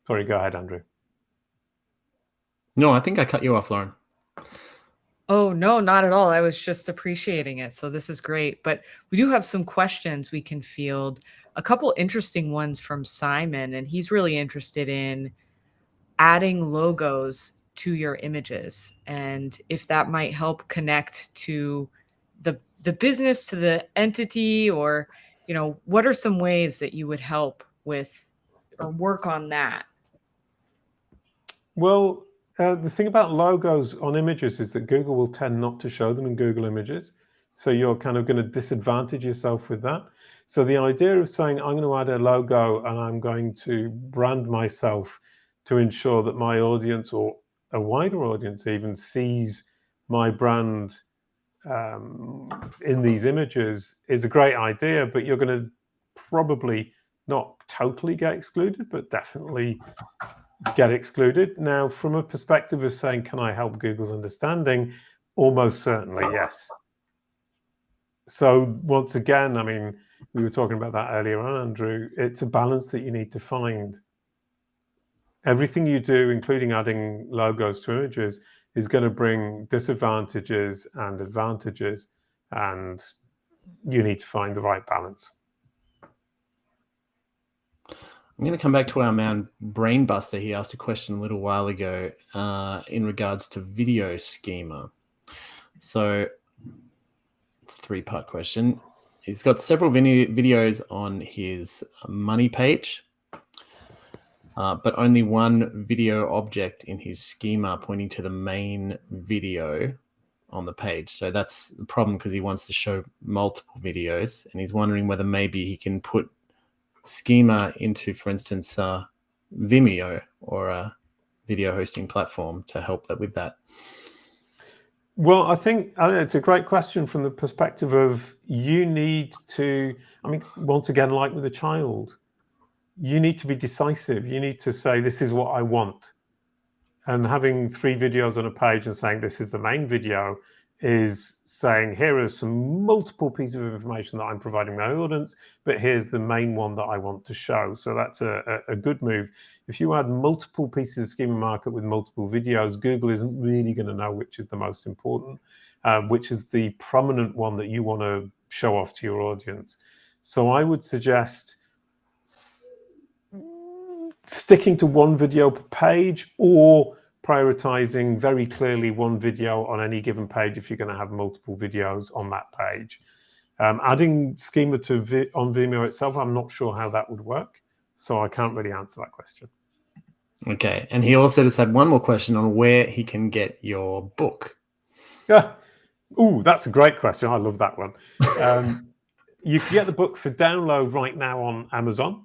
Sorry, go ahead, Andrew. No, I think I cut you off, Lauren. Oh, no, not at all. I was just appreciating it. So this is great. But we do have some questions we can field. A couple interesting ones from Simon, and he's really interested in adding logos to your images and if that might help connect to the business, to the entity, or, you know, what are some ways that you would help with or work on that? Well, the thing about logos on images is that Google will tend not to show them in Google Images. So you're kind of going to disadvantage yourself with that. So the idea of saying, I'm going to add a logo and I'm going to brand myself to ensure that my audience, or a wider audience even, sees my brand in these images is a great idea, but you're going to probably not totally get excluded, but definitely get excluded. Now, from a perspective of saying, can I help Google's understanding? Almost certainly, yes. So once again, I mean, we were talking about that earlier on, Andrew. It's a balance that you need to find. Everything you do, including adding logos to images, is going to bring disadvantages and advantages, and you need to find the right balance. I'm going to come back to our man Brainbuster. He asked a question a little while ago in regards to video schema. So it's a three-part question. He's got several videos on his money page, but only one video object in his schema pointing to the main video on the page. So that's the problem, because he wants to show multiple videos, and he's wondering whether maybe he can put schema into, for instance, Vimeo or a video hosting platform to help with that. Well, I think it's a great question from the perspective of you need to, I mean, once again, like with a child, you need to be decisive. You need to say, this is what I want. And having 3 videos on a page and saying this is the main video is saying, here are some multiple pieces of information that I'm providing my audience, but here's the main one that I want to show. So that's a good move. If you add multiple pieces of schema market with multiple videos, Google isn't really going to know which is the most important, which is the prominent one that you want to show off to your audience. So I would suggest sticking to 1 video per page, or prioritizing very clearly 1 video on any given page if you're going to have multiple videos on that page. Adding schema to on Vimeo itself, I'm not sure how that would work, so I can't really answer that question. Okay, and he also just had one more question on where he can get your book. Ooh, that's a great question. I love that one. You can get the book for download right now on Amazon.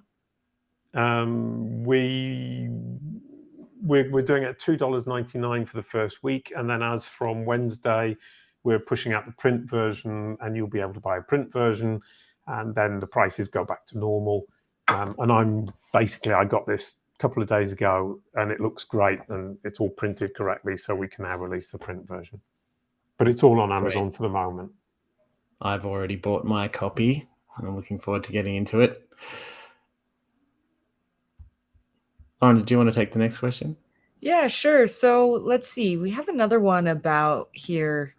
We're doing it at $2.99 for the first week, and then as from Wednesday, we're pushing out the print version, and you'll be able to buy a print version, and then the prices go back to normal. And I got this a couple of days ago, and it looks great, and it's all printed correctly, so we can now release the print version. But it's all on Amazon for the moment. I've already bought my copy, and I'm looking forward to getting into it. Lauren, do you want to take the next question? Yeah, sure. So let's see. We have another one about here.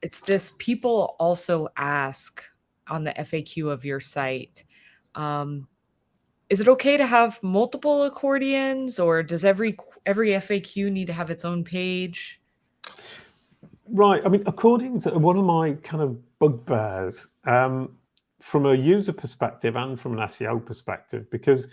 It's this: people also ask on the FAQ of your site, is it okay to have multiple accordions, or does every FAQ need to have its own page? Right. I mean, accordions are one of my kind of bugbears from a user perspective and from an SEO perspective, because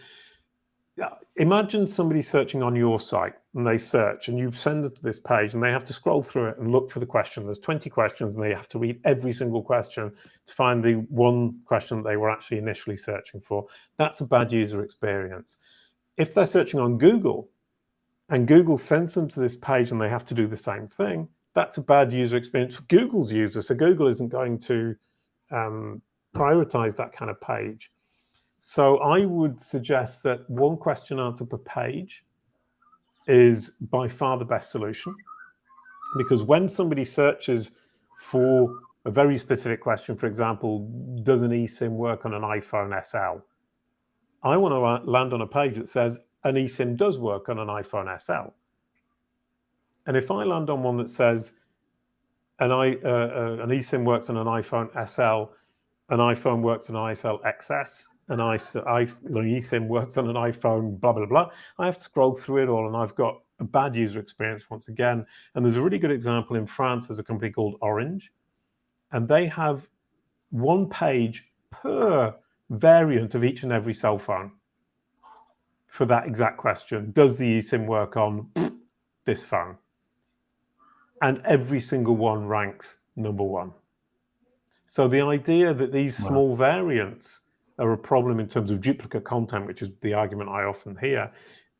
imagine somebody searching on your site, and they search, and you send them to this page, and they have to scroll through it and look for the question. There's 20 questions, and they have to read every single question to find the one question that they were actually initially searching for. That's a bad user experience. If they're searching on Google, and Google sends them to this page, and they have to do the same thing, that's a bad user experience for Google's users. So Google isn't going to prioritize that kind of page. So I would suggest that 1 question answer per page is by far the best solution, because when somebody searches for a very specific question, for example, does an eSIM work on an iPhone SL? I want to land on a page that says an eSIM does work on an iPhone SL. And if I land on one that says an eSIM works on an iPhone SL, an iPhone works on an iSL XS, an eSIM works on an iPhone, blah, blah, blah, I have to scroll through it all, and I've got a bad user experience once again. And there's a really good example in France. There's a company called Orange, and they have 1 page per variant of each and every cell phone for that exact question. Does the eSIM work on this phone? And every single one ranks number 1. So the idea that these small variants are a problem in terms of duplicate content, which is the argument I often hear,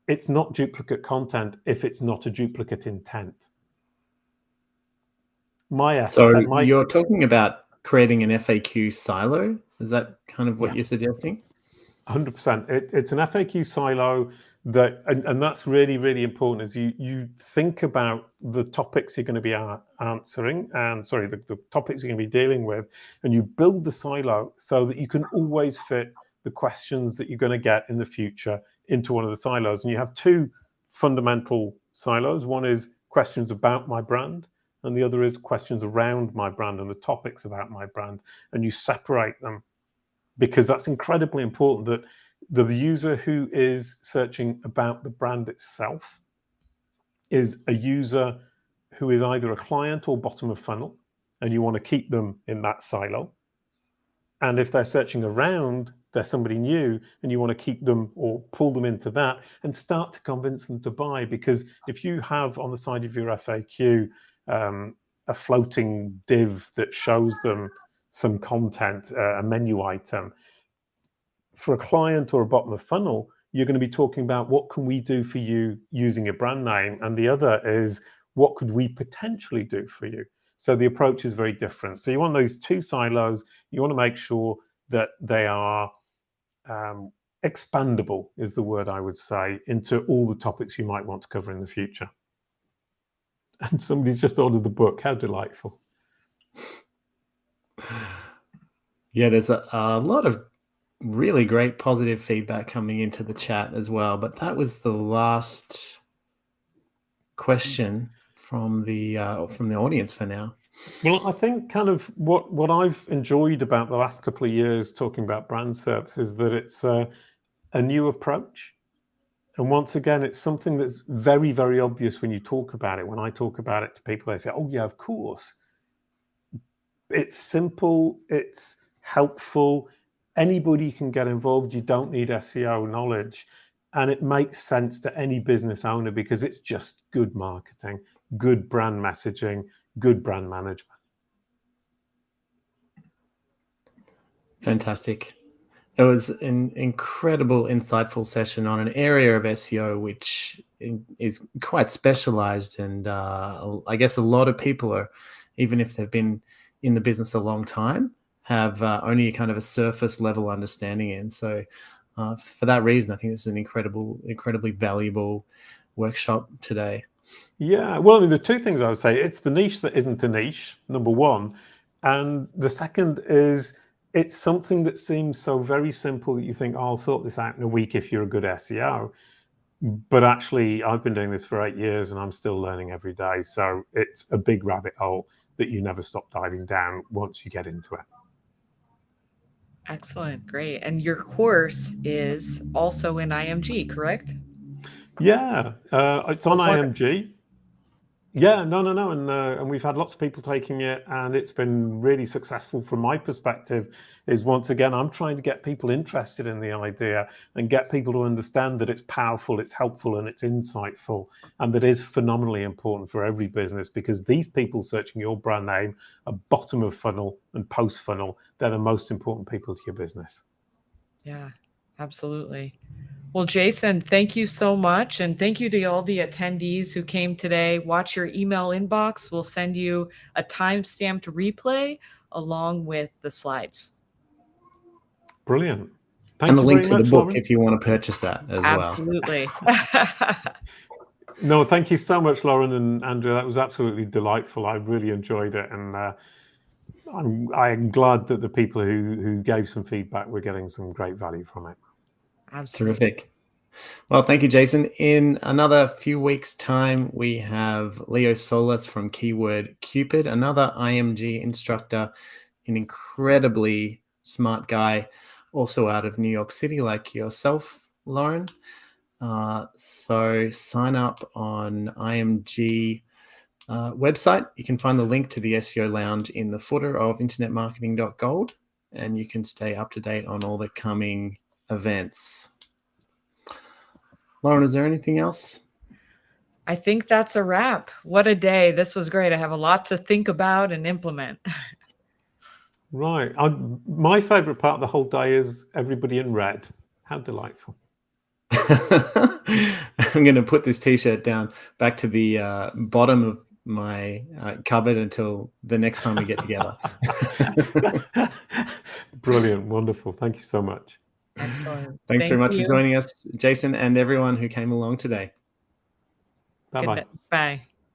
it's not duplicate content if it's not a duplicate intent. You're talking about creating an FAQ silo? Is that kind of what you're suggesting? 100%. It's an FAQ silo that, and that's really, really important as you think about the topics you're going to be answering, and the topics you're going to be dealing with, and you build the silo so that you can always fit the questions that you're going to get in the future into one of the silos. And you have two fundamental silos. One is questions about my brand, and the other is questions around my brand and the topics about my brand. And you separate them because that's incredibly important, that the user who is searching about the brand itself is a user who is either a client or bottom of funnel, and you want to keep them in that silo. And if they're searching around, they're somebody new, and you want to keep them or pull them into that and start to convince them to buy. Because if you have on the side of your FAQ a floating div that shows them some content, a menu item, for a client or a bottom of funnel, you're going to be talking about what can we do for you using your brand name, and the other is what could we potentially do for you. So the approach is very different. So you want those two silos. You want to make sure that they are expandable, is the word I would say, into all the topics you might want to cover in the future. And somebody's just ordered the book. How delightful. Yeah, there's a lot of really great positive feedback coming into the chat as well. But that was the last question from the audience for now. Well, I think kind of what I've enjoyed about the last couple of years talking about brand SERPs is that it's a new approach. And once again, it's something that's very, very obvious when you talk about it. When I talk about it to people, they say, oh, yeah, of course. It's simple. It's helpful. Anybody can get involved. You don't need SEO knowledge. And it makes sense to any business owner because it's just good marketing, good brand messaging, good brand management. Fantastic. It was an incredible, insightful session on an area of SEO which is quite specialized, and I guess a lot of people are, even if they've been in the business a long time, have only kind of a surface level understanding in. So for that reason, I think it's an incredibly valuable workshop today. Yeah, well, I mean, the two things I would say, it's the niche that isn't a niche, number one. And the second is it's something that seems so very simple that you think, oh, I'll sort this out in a week if you're a good SEO. But actually, I've been doing this for 8 years and I'm still learning every day. So it's a big rabbit hole that you never stop diving down once you get into it. Excellent. Great. And your course is also in IMG, correct? Yeah, it's on IMG. Yeah, no. And we've had lots of people taking it, and it's been really successful from my perspective. Is once again, I'm trying to get people interested in the idea and get people to understand that it's powerful, it's helpful, and it's insightful, and that is phenomenally important for every business, because these people searching your brand name are bottom of funnel and post funnel. They're the most important people to your business. Yeah, absolutely. Well, Jason, thank you so much. And thank you to all the attendees who came today. Watch your email inbox. We'll send you a timestamped replay along with the slides. Brilliant. And the link to the book if you want to purchase that as well. Absolutely. No, thank you so much, Lauren and Andrea. That was absolutely delightful. I really enjoyed it. And I'm glad that the people who gave some feedback were getting some great value from it. Absolutely. Terrific. Well, thank you, Jason. In another few weeks' time, we have Leo Solis from Keyword Cupid, another IMG instructor, an incredibly smart guy, also out of New York City, like yourself, Lauren. So sign up on IMG website. You can find the link to the SEO Lounge in the footer of internetmarketing.gold, and you can stay up to date on all the coming events. Lauren, is there anything else? I think that's a wrap. What a day. This was great. I have a lot to think about and implement. Right. My favourite part of the whole day is everybody in red. How delightful. I'm going to put this t-shirt down back to the bottom of my cupboard until the next time we get together. Brilliant. Wonderful. Thank you so much. Excellent. Thanks very much you. for joining us, Jason, and everyone who came along today. Bye-bye. Bye.